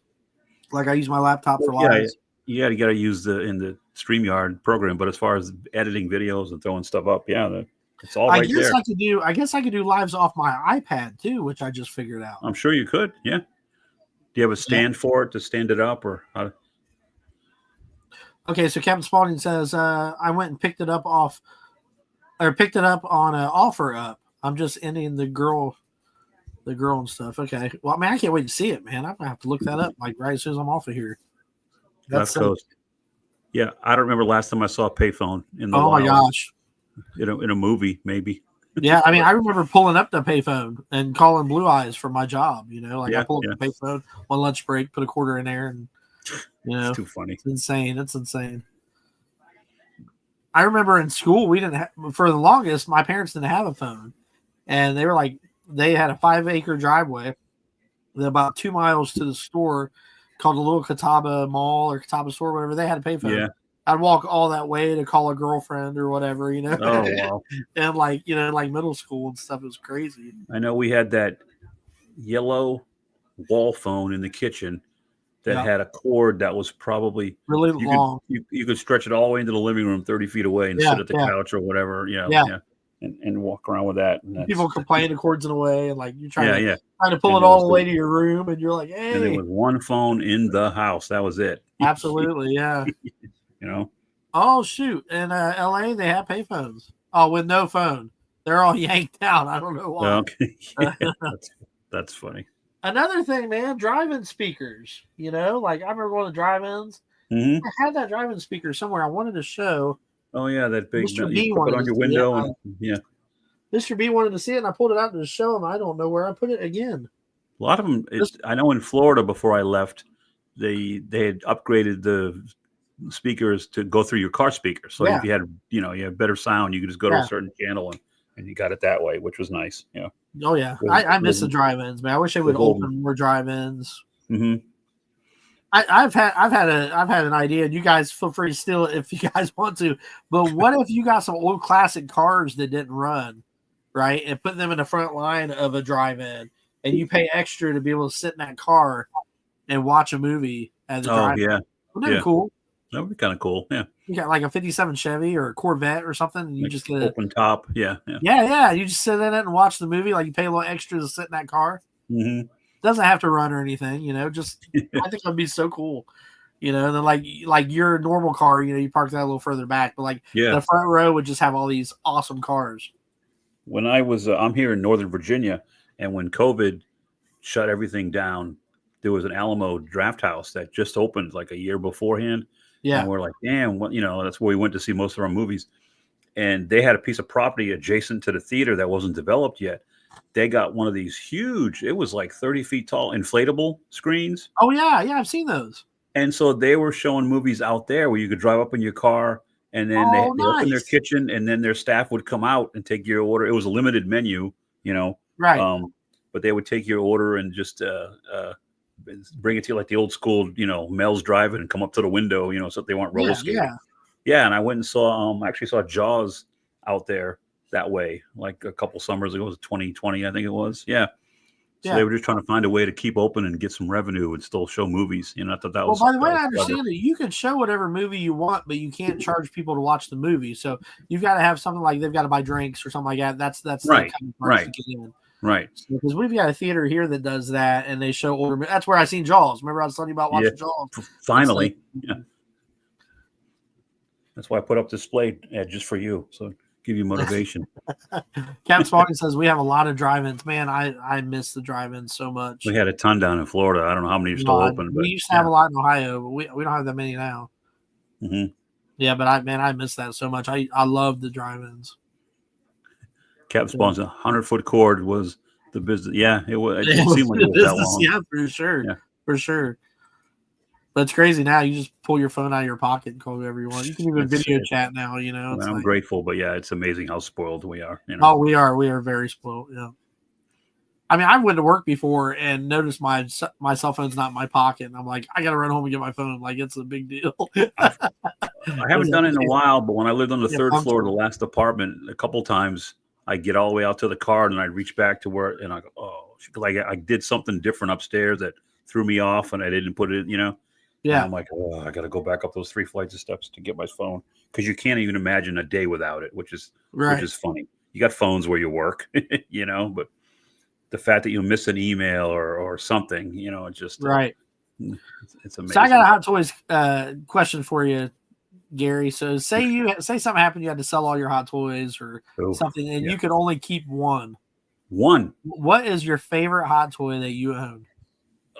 Speaker 6: Like I use my laptop for lives.
Speaker 7: Yeah, you got to use in the StreamYard program. But as far as editing videos and throwing stuff up, it's all right there.
Speaker 6: I guess I could do lives off my iPad too, which I just figured out.
Speaker 7: I'm sure you could. Yeah. Do you have a stand for it to stand it up or how?
Speaker 6: Okay, so Captain Spaulding says, I went and picked it up on an OfferUp. I'm just ending the girl and stuff. Okay. Well, I mean, I can't wait to see it, man. I'm gonna have to look that up like right as soon as I'm off of here.
Speaker 7: Left Coast. Yeah, I don't remember last time I saw a payphone in the
Speaker 6: my gosh.
Speaker 7: In a movie, maybe.
Speaker 6: Yeah, I mean, I remember pulling up the payphone and calling Blue Eyes for my job. I pulled up the payphone on lunch break, put a quarter in there, and
Speaker 7: it's too funny.
Speaker 6: It's insane. It's insane. I remember in school we didn't have, for the longest, my parents didn't have a phone, and they had a 5-acre driveway, about 2 miles to the store called the Little Catawba Mall or Catawba Store, whatever. They had a payphone. Yeah. I'd walk all that way to call a girlfriend or whatever, Oh,
Speaker 7: wow.
Speaker 6: And like middle school and stuff. It was crazy.
Speaker 7: I know we had that yellow wall phone in the kitchen that had a cord that was probably
Speaker 6: really long.
Speaker 7: You could stretch it all the way into the living room 30 feet away and sit at the couch or whatever, and walk around with that. And
Speaker 6: people complain the cord's in the way, and like you're trying to pull
Speaker 7: and
Speaker 6: it all the way to your room, and you're like, hey.
Speaker 7: And there was one phone in the house. That was it.
Speaker 6: Absolutely, yeah.
Speaker 7: Oh,
Speaker 6: shoot. In LA, they have payphones. Oh, with no phone. They're all yanked out. I don't know why.
Speaker 7: Okay. That's funny.
Speaker 6: Another thing, man, drive-in speakers. Like I remember going to drive-ins.
Speaker 7: Mm-hmm.
Speaker 6: I had that drive-in speaker somewhere. I wanted to show.
Speaker 7: Oh yeah, that big.
Speaker 6: Mr.
Speaker 7: You put it on your window,
Speaker 6: Mr. B wanted to see it, and I pulled it out to show him. I don't know where I put it again.
Speaker 7: A lot of them. I know in Florida before I left, they had upgraded the speakers to go through your car speakers. So if you had you had better sound, you could just go to a certain channel and you got it that way, which was nice.
Speaker 6: Oh yeah, I miss the drive-ins, man. I wish they would open more drive-ins.
Speaker 7: Mm-hmm.
Speaker 6: I've had an idea. You guys feel free to steal it if you guys want to. But what if you got some old classic cars that didn't run, right, and put them in the front line of a drive-in, and you pay extra to be able to sit in that car and watch a movie as a drive-in?
Speaker 7: Yeah,
Speaker 6: wouldn't that be cool?
Speaker 7: That would be kind of cool. Yeah,
Speaker 6: you got like a '57 Chevy or a Corvette or something, and you just get
Speaker 7: open top. Yeah.
Speaker 6: You just sit in it and watch the movie. Like you pay a little extra to sit in that car.
Speaker 7: Mm-hmm.
Speaker 6: Doesn't have to run or anything, just I think that'd be so cool. And then like your normal car, you park that a little further back, but the front row would just have all these awesome cars.
Speaker 7: When I was I'm here in Northern Virginia, and when COVID shut everything down, there was an Alamo Draft House that just opened like a year beforehand.
Speaker 6: Yeah.
Speaker 7: And we're like, damn, that's where we went to see most of our movies. And they had a piece of property adjacent to the theater that wasn't developed yet. They got one of these huge, it was like 30 feet tall, inflatable screens.
Speaker 6: Oh, yeah. I've seen those.
Speaker 7: And so they were showing movies out there where you could drive up in your car, and then they open their kitchen, and then their staff would come out and take your order. It was a limited menu,
Speaker 6: Right.
Speaker 7: But they would take your order and just bring it to you like the old school, Mel's Drive-In and come up to the window, so they weren't roller skating. Yeah. And I went and saw, actually saw Jaws out there that way, like a couple summers ago. It was 2020, I think it was. Yeah. So they were just trying to find a way to keep open and get some revenue and still show movies. You know, I thought that
Speaker 6: Well,
Speaker 7: was.
Speaker 6: by the way, I
Speaker 7: clever.
Speaker 6: understand it. You can show whatever movie you want, but you can't charge people to watch the movie. So you've got to have something like they've got to buy drinks or something like that. That's
Speaker 7: Right,
Speaker 6: the kind of
Speaker 7: right.
Speaker 6: price to get in.
Speaker 7: Right.
Speaker 6: Because we've got a theater here that does that, and they show older. That's where I seen Jaws. Remember I was telling you about watching Jaws?
Speaker 7: Finally. Yeah. That's why I put up display ad just for you. So give you motivation.
Speaker 6: Captain Spaulding says we have a lot of drive-ins. Man, I miss the drive-ins so much.
Speaker 7: We had a ton down in Florida. I don't know how many are still open.
Speaker 6: We used to have a lot in Ohio, but we don't have that many now.
Speaker 7: Mm-hmm.
Speaker 6: Yeah, but I miss that so much. I love the drive-ins.
Speaker 7: Captain Spawn's 100-foot cord was the business. Yeah, it was. It didn't seem like it was that long.
Speaker 6: Yeah, for sure.
Speaker 7: Yeah.
Speaker 6: For sure. But it's crazy now. You just pull your phone out of your pocket and call whoever you want. You can even video chat now, you know.
Speaker 7: I'm
Speaker 6: like,
Speaker 7: grateful, but yeah, it's amazing how spoiled we are. You know?
Speaker 6: Oh, we are very spoiled. Yeah. I mean, I went to work before and noticed my cell phone's not in my pocket, and I'm like, I got to run home and get my phone. Like, it's a big deal.
Speaker 7: I haven't done it in a while, but when I lived on the third floor of the last apartment, a couple times I get all the way out to the car and I reach back to where, and I go, oh, like I did something different upstairs that threw me off, and I didn't put it, you know.
Speaker 6: Yeah.
Speaker 7: And I'm like, oh, I got to go back up those 3 flights of steps to get my phone, because you can't even imagine a day without it, which is funny. You got phones where you work, you know, but the fact that you miss an email or something, you know, it's just
Speaker 6: right.
Speaker 7: It's amazing.
Speaker 6: So I got a Hot Toys question for you, Gary. So say something happened, you had to sell all your Hot Toys or something, and you could only keep one.
Speaker 7: One.
Speaker 6: What is your favorite Hot Toy that you own?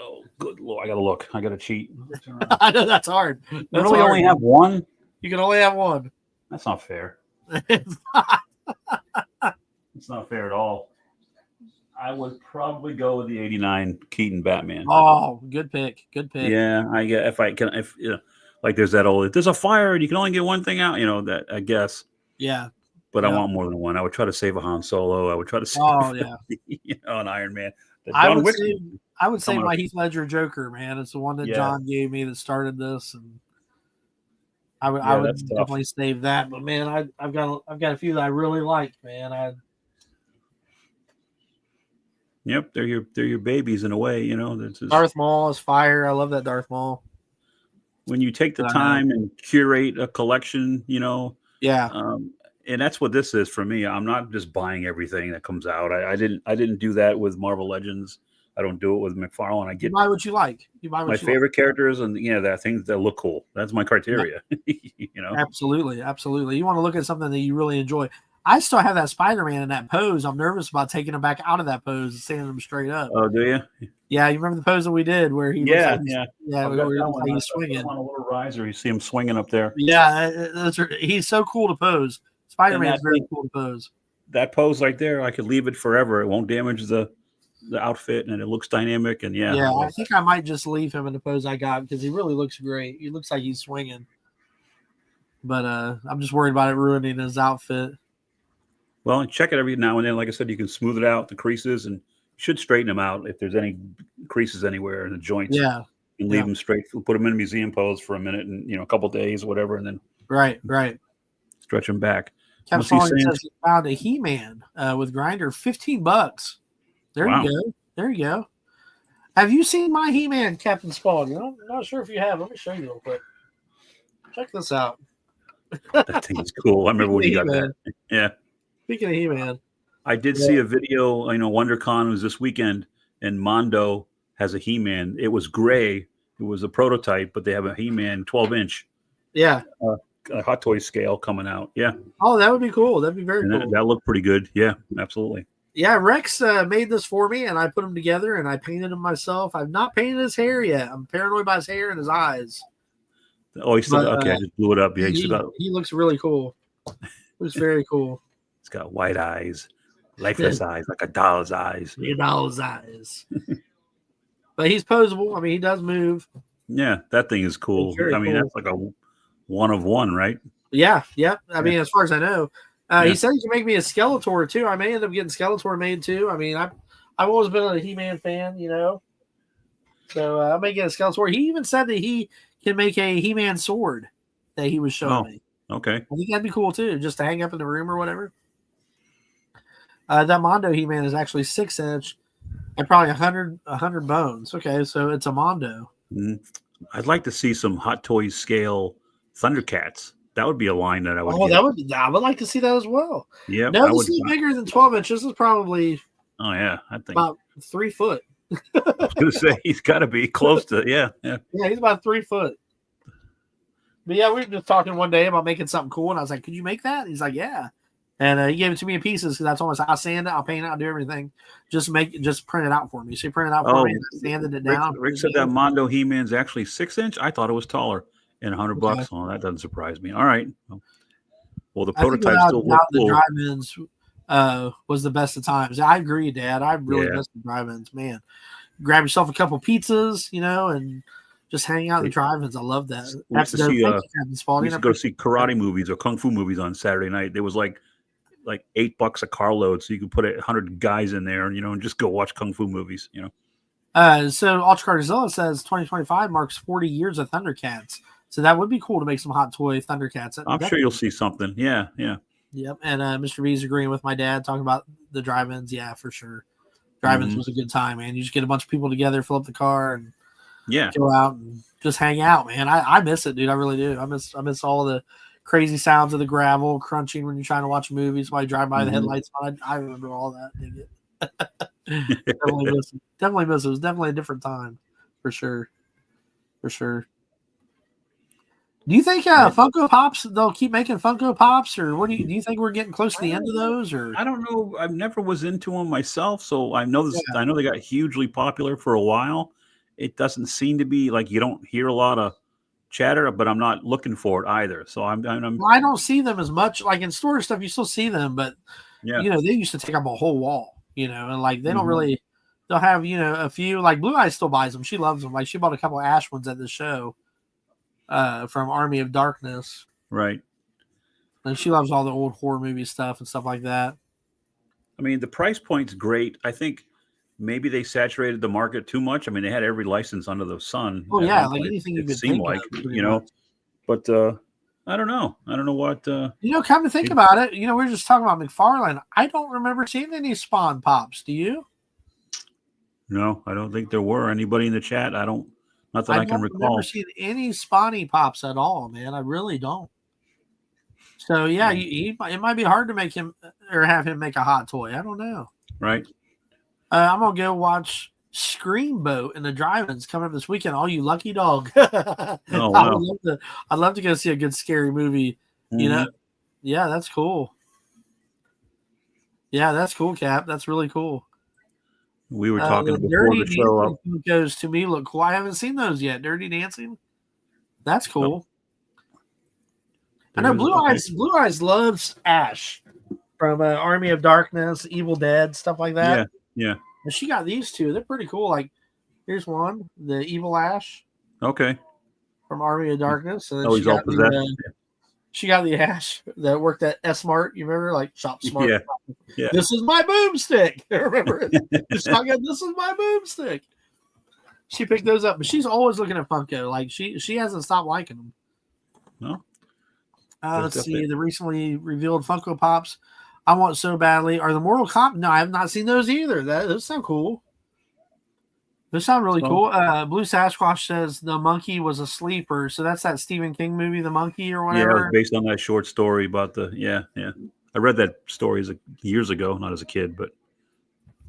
Speaker 7: Oh, good Lord. I got to look. I got to cheat.
Speaker 6: I know that's hard.
Speaker 7: You really only have one?
Speaker 6: You can only have one.
Speaker 7: That's not fair.
Speaker 6: It's not.
Speaker 7: It's not fair at all. I would probably go with the 89 Keaton Batman.
Speaker 6: Oh, good pick. Good pick.
Speaker 7: Yeah, I get if you know, like there's that old, if there's a fire and you can only get one thing out, you know, that I guess.
Speaker 6: Yeah.
Speaker 7: But I want more than one. I would try to save a Han Solo. I would try to save you know, an Iron Man.
Speaker 6: I would say my Heath Ledger Joker, man. It's the one that John gave me that started this, and I would definitely save that. But man, I've got a few that I really like, man.
Speaker 7: Yep, they're your babies in a way, you know.
Speaker 6: Darth Maul is fire. I love that Darth Maul.
Speaker 7: When you take the time and curate a collection, you know.
Speaker 6: Yeah.
Speaker 7: And that's what this is for me. I'm not just buying everything that comes out. I didn't do that with Marvel Legends. I don't do it with McFarlane.
Speaker 6: You buy what you like. You buy what
Speaker 7: my favorite characters, and that things that look cool. That's my criteria. You know.
Speaker 6: Absolutely, absolutely. You want to look at something that you really enjoy. I still have that Spider-Man in that pose. I'm nervous about taking him back out of that pose and standing him straight up.
Speaker 7: Oh, do you?
Speaker 6: Yeah, you remember the pose that we did where he
Speaker 7: he's
Speaker 6: swinging
Speaker 7: on a little riser. You see him swinging up there.
Speaker 6: Yeah, he's so cool to pose. Spider-Man is very cool to pose.
Speaker 7: That pose right there, I could leave it forever. It won't damage the outfit, and it looks dynamic. And
Speaker 6: yeah, I think I might just leave him in the pose I got because he really looks great. He looks like he's swinging, but I'm just worried about it ruining his outfit.
Speaker 7: Well, check it every now and then. Like I said, you can smooth it out, the creases, and should straighten them out if there's any creases anywhere in the joints.
Speaker 6: Yeah,
Speaker 7: and leave them straight. Put them in a museum pose for a minute, and a couple days, whatever, and then
Speaker 6: right,
Speaker 7: stretch them back.
Speaker 6: Captain Spaulding says he found a He-Man with Grinder, $15. There you go. Have you seen my He-Man, Captain Spaulding? I'm not sure if you have. Let me show you real quick. Check this out.
Speaker 7: That thing is cool. I remember when you got that. Yeah.
Speaker 6: Speaking of He-Man,
Speaker 7: I did see a video. WonderCon was this weekend, and Mondo has a He-Man. It was gray. It was a prototype, but they have a He-Man 12-inch.
Speaker 6: Yeah.
Speaker 7: A Hot Toy scale coming out. Yeah.
Speaker 6: Oh, that would be cool. That'd be very cool.
Speaker 7: That looked pretty good. Yeah, absolutely.
Speaker 6: Yeah, Rex made this for me, and I put them together, and I painted them myself. I've not painted his hair yet. I'm paranoid about his hair and his eyes.
Speaker 7: Oh, he still I just blew it up. Yeah,
Speaker 6: he looks really cool. Looks very cool.
Speaker 7: He's got white eyes, lifeless eyes, like a doll's eyes.
Speaker 6: A doll's eyes. But he's posable. I mean, he does move.
Speaker 7: Yeah, that thing is cool. I mean, that's like a one of one, right?
Speaker 6: Yeah. I mean, as far as I know, he said he can make me a Skeletor too. I may end up getting Skeletor made too. I mean, I've always been a He-Man fan, so I may get a Skeletor. He even said that he can make a He-Man sword that he was showing me.
Speaker 7: Okay,
Speaker 6: I think that'd be cool too, just to hang up in the room or whatever. That Mondo He-Man is actually 6-inch. And probably 100 bones. Okay, so it's a Mondo.
Speaker 7: Mhm. I'd like to see some Hot Toys scale Thundercats. That would be a line that I would.
Speaker 6: Oh,
Speaker 7: get.
Speaker 6: I would like to see that as well.
Speaker 7: Yeah,
Speaker 6: No,
Speaker 7: I would.
Speaker 6: this is bigger than 12 inches. This is probably
Speaker 7: Oh yeah, I think.
Speaker 6: about 3 foot.
Speaker 7: I was gonna say he's got to be close to. Yeah.
Speaker 6: Yeah, he's about 3 foot. But yeah, we were just talking one day about making something cool, and I was like, "Could you make that?" He's like, "Yeah." And he gave it to me in pieces because that's almost I'll sand it, I'll paint it, I'll do everything. Just print it out for me. So he printed it out for me, and I sanded it down.
Speaker 7: Rick said that Mondo He-Man's actually 6-inch. I thought it was taller. And $100. Well, that doesn't surprise me. All right. Well, the prototype still looks cool.
Speaker 6: The drive-ins was the best of times. I agree, Dad. I really miss the drive-ins, man. Grab yourself a couple pizzas, and just hang out in the drive-ins. I love that.
Speaker 7: We used to go see karate movies or kung fu movies on Saturday night. There was like $8 a carload, so you could put 100 guys in there, and just go watch kung fu movies.
Speaker 6: So Ultra Carzilla says 2025 marks 40 years of Thundercats. So that would be cool to make some hot toy Thundercats.
Speaker 7: I'm sure you'll see something. Yeah.
Speaker 6: Yep. And Mr. B's agreeing with my dad talking about the drive-ins. Yeah, for sure. Drive-ins was a good time, man. You just get a bunch of people together, fill up the car, and go out and just hang out, man. I miss it, dude. I really do. I miss all the crazy sounds of the gravel crunching when you're trying to watch a movie. Somebody drive by the headlights on. I remember all that. Dig it. Definitely miss it. Definitely miss it. It was definitely a different time, for sure. For sure. Do you think Funko Pops, they'll keep making Funko Pops, or do you think we're getting close to the end of those? Or
Speaker 7: I don't know. I never was into them myself, so I know this. I know they got hugely popular for a while. It doesn't seem to be like you don't hear a lot of chatter, but I'm not looking for it either. So I
Speaker 6: don't see them as much. Like in store stuff, you still see them, but they used to take up a whole wall. And like they don't really. They'll have a few. Like Blue Eyes still buys them. She loves them. Like she bought a couple of Ash ones at the show. From Army of Darkness.
Speaker 7: Right.
Speaker 6: And she loves all the old horror movie stuff and stuff like that.
Speaker 7: I mean, the price point's great. I think maybe they saturated the market too much. I mean, they had every license under the sun.
Speaker 6: Oh, yeah, like anything you could think
Speaker 7: like,
Speaker 6: of,
Speaker 7: But I don't know. I don't know what...
Speaker 6: come to think about it, we were just talking about McFarlane. I don't remember seeing any Spawn Pops. Do you?
Speaker 7: No, I don't think there were. Anybody in the chat? Not that I can recall.
Speaker 6: I've never seen any Spawny Pops at all, man. I really don't. So, yeah, it might be hard to make him or have him make a hot toy. I don't know.
Speaker 7: Right.
Speaker 6: I'm going to go watch Screamboat in the drive-ins coming up this weekend. All you lucky dog. Oh, wow. I'd love to go see a good scary movie. Yeah, that's cool. Yeah, that's cool, Cap. That's really cool.
Speaker 7: We were talking before the show.
Speaker 6: Goes to me look cool. I haven't seen those yet. Dirty Dancing. That's cool. I know Blue Eyes loves Ash from Army of Darkness, Evil Dead, stuff like that.
Speaker 7: Yeah.
Speaker 6: And she got these two. They're pretty cool. Like, here's one, the Evil Ash.
Speaker 7: Okay.
Speaker 6: From Army of Darkness. And then
Speaker 7: he's all possessed.
Speaker 6: She got the Ash that worked at S-Mart. You remember? Like, Shop Smart.
Speaker 7: Yeah.
Speaker 6: This is my boomstick. Remember? This is my boomstick. She picked those up, but she's always looking at Funko. Like, she hasn't stopped liking them.
Speaker 7: No.
Speaker 6: Let's see. The recently revealed Funko Pops I want so badly are the Mortal Kombat. No, I have not seen those either. Those sound cool. Those sound really cool. Blue Sasquatch says the monkey was a sleeper. So that's that Stephen King movie, The Monkey or whatever.
Speaker 7: Yeah, it was based on that short story about yeah. I read that story years ago, not as a kid, but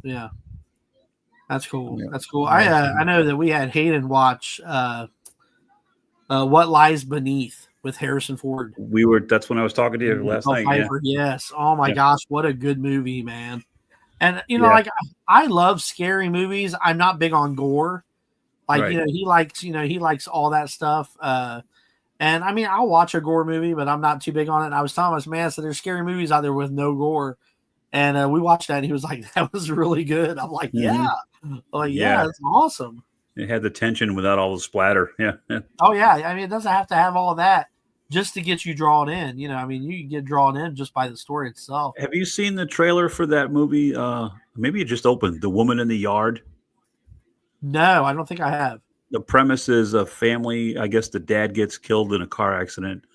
Speaker 6: yeah. That's cool. Yeah. That's cool. I know that we had Hayden watch What Lies Beneath with Harrison Ford.
Speaker 7: That's when I was talking to you last night.
Speaker 6: Piper, yes. Oh my gosh, what a good movie, man. And like I love scary movies. I'm not big on gore. Like, right. He likes all that stuff. And I mean, I'll watch a gore movie, but I'm not too big on it. And I was telling us, man, so there's scary movies out there with no gore. And we watched that and he was like, that was really good. I'm like, yeah. Like, yeah, it's awesome.
Speaker 7: It had the tension without all the splatter. Yeah.
Speaker 6: Oh yeah. I mean, it doesn't have to have all that just to get you drawn in. I mean, you can get drawn in just by the story itself.
Speaker 7: Have you seen the trailer for that movie? Maybe it just opened, The Woman in the Yard.
Speaker 6: No, I don't think I have.
Speaker 7: The premise is a family. I guess the dad gets killed in a car accident.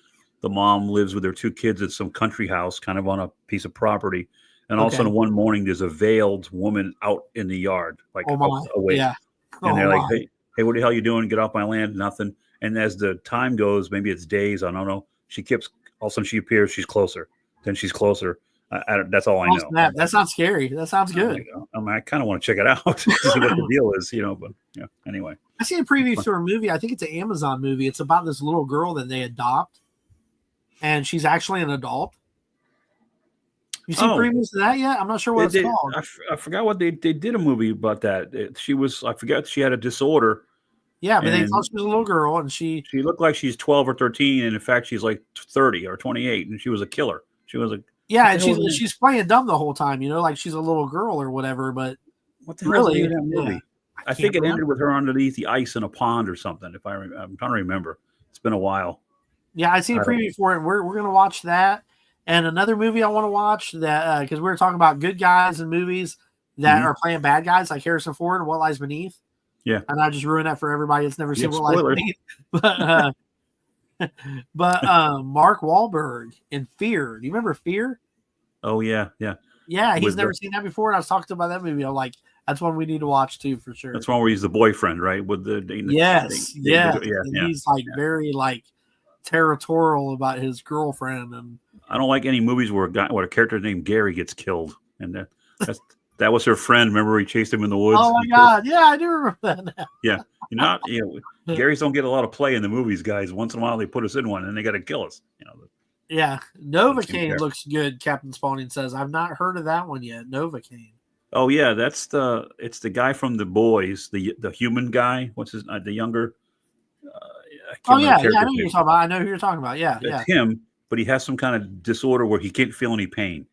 Speaker 7: The mom lives with her 2 kids at some country house, kind of on a piece of property. And all of a
Speaker 6: Okay.
Speaker 7: sudden, one morning, there's a veiled woman out in the yard, like
Speaker 6: Oh my.
Speaker 7: awake.
Speaker 6: Yeah.
Speaker 7: And
Speaker 6: Oh
Speaker 7: they're like,
Speaker 6: my.
Speaker 7: hey, what the hell you doing? Get off my land. Nothing. And as the time goes, maybe it's days. I don't know. She keeps, all of a sudden she appears. She's closer. Then she's closer. That's all I know.
Speaker 6: That sounds scary. That sounds good.
Speaker 7: I kind of want to check it out to see what the deal is, but yeah. Anyway,
Speaker 6: I seen a preview for a movie. I think it's an Amazon movie. It's about this little girl that they adopt, and she's actually an adult. You seen previews to that yet? I'm not sure what it's called.
Speaker 7: I forgot what they did a movie about that. I forget she had a disorder.
Speaker 6: Yeah, but they thought she was a little girl, and she
Speaker 7: looked like she's 12 or 13, and in fact she's like 30 or 28, and she was a killer. She was a
Speaker 6: and she's playing dumb the whole time, like she's a little girl or whatever. But
Speaker 7: what the hell
Speaker 6: really,
Speaker 7: is that movie?
Speaker 6: Yeah,
Speaker 7: I think it ended with her underneath the ice in a pond or something. I'm trying to remember. It's been a while.
Speaker 6: Yeah, I seen a preview for it. We're gonna watch that, and another movie I want to watch that because we were talking about good guys in movies that are playing bad guys, like Harrison Ford and What Lies Beneath.
Speaker 7: Yeah,
Speaker 6: and I just ruined that for everybody that's never seen What Lies Beneath. But Mark Wahlberg in Fear. Do you remember Fear?
Speaker 7: Oh yeah.
Speaker 6: Yeah, he's never seen that before, and I was talking about that movie. I'm like, that's one we need to watch too for sure.
Speaker 7: That's one where he's the boyfriend, right? With
Speaker 6: Yes. He's very territorial about his girlfriend, and
Speaker 7: I don't like any movies where a character named Gary gets killed, and that was her friend. Remember, he chased him in the woods.
Speaker 6: Oh my God! Yeah, I do remember that now.
Speaker 7: Yeah, Garys don't get a lot of play in the movies, guys. Once in a while, they put us in one, and they got to kill us.
Speaker 6: Yeah, Novocaine looks good. Captain Spaulding says, "I've not heard of that one yet." Novocaine.
Speaker 7: Oh yeah, it's the guy from The Boys, the human guy. What's his the younger?
Speaker 6: I know who you're talking about. I know who you're talking about. Yeah,
Speaker 7: That's him, but he has some kind of disorder where he can't feel any pain.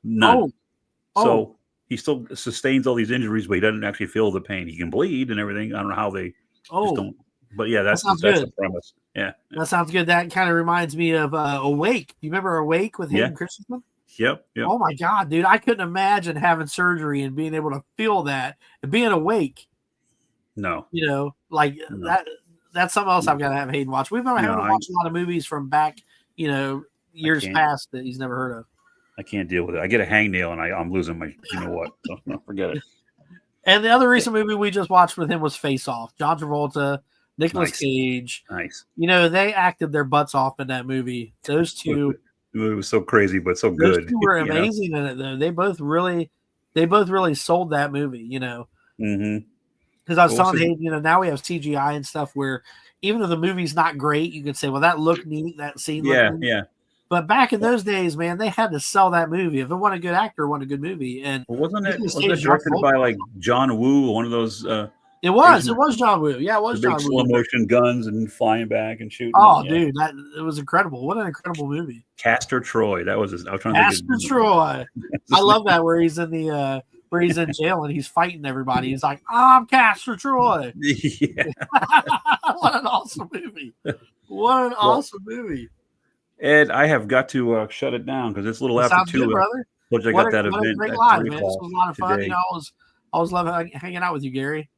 Speaker 7: None. So he still sustains all these injuries, but he doesn't actually feel the pain. He can bleed and everything. I don't know how they just don't. But yeah, that's the premise. Yeah,
Speaker 6: that sounds good. That kind of reminds me of Awake. You remember Awake with Hayden Christensen?
Speaker 7: Yep.
Speaker 6: Oh my God, dude! I couldn't imagine having surgery and being able to feel that and being awake.
Speaker 7: No,
Speaker 6: that. That's something else I've got to have Hayden watch. We've been having to watch a lot of movies from back, years past that he's never heard of.
Speaker 7: I can't deal with it. I get a hangnail and I'm losing my, so no, forget it.
Speaker 6: And the other recent movie we just watched with him was Face Off. John Travolta, Nicolas Cage.
Speaker 7: Nice.
Speaker 6: They acted their butts off in that movie. Those two.
Speaker 7: The movie was so crazy, but so good.
Speaker 6: Those two were amazing in it, though. They both really sold that movie.
Speaker 7: Mm-hmm.
Speaker 6: Because I was telling Hayden, now we have CGI and stuff where even though the movie's not great, you could say, well, that looked neat, that scene looked neat.
Speaker 7: Yeah.
Speaker 6: But back in those days, man, they had to sell that movie. If it wasn't a good actor, it wasn't a good movie. And
Speaker 7: wasn't it directed by John Woo, one of those?
Speaker 6: It was John Woo. Yeah, it was John Woo.
Speaker 7: Slow motion guns and flying back and shooting.
Speaker 6: Oh, dude, it was incredible. What an incredible movie.
Speaker 7: Castor Troy. That was his. I was trying
Speaker 6: to think. Castor Troy. I love that where he's in the. Where he's in jail and he's fighting everybody. He's like, I'm Castor Troy.
Speaker 7: Yeah.
Speaker 6: What an awesome movie. What an awesome movie.
Speaker 7: Ed, I have got to shut it down because it's a little after 2.
Speaker 6: Good, brother.
Speaker 7: Which I got that event.
Speaker 6: Great live, man. This was a lot of fun. I always love hanging out with you, Gary.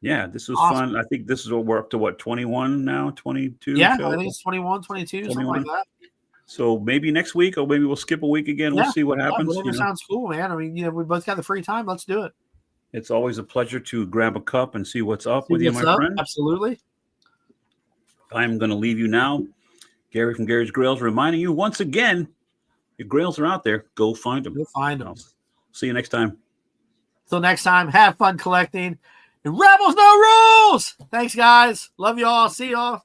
Speaker 7: Yeah, this was fun. I think this is what we're up to, 21 now, 22?
Speaker 6: Yeah, I think it's 21, 22, 21. Something like that.
Speaker 7: So maybe next week, or maybe we'll skip a week again. We'll see what happens.
Speaker 6: Whatever sounds cool, man. I mean, we both got the free time. Let's do it.
Speaker 7: It's always a pleasure to grab a cup and see what's up with you, my friend.
Speaker 6: Absolutely.
Speaker 7: I'm going to leave you now. Gary from Gary's Grails reminding you once again, your grails are out there. Go find them.
Speaker 6: Go find them.
Speaker 7: See you next time.
Speaker 6: Till next time, have fun collecting. And Rebels No Rules! Thanks, guys. Love you all. See y'all.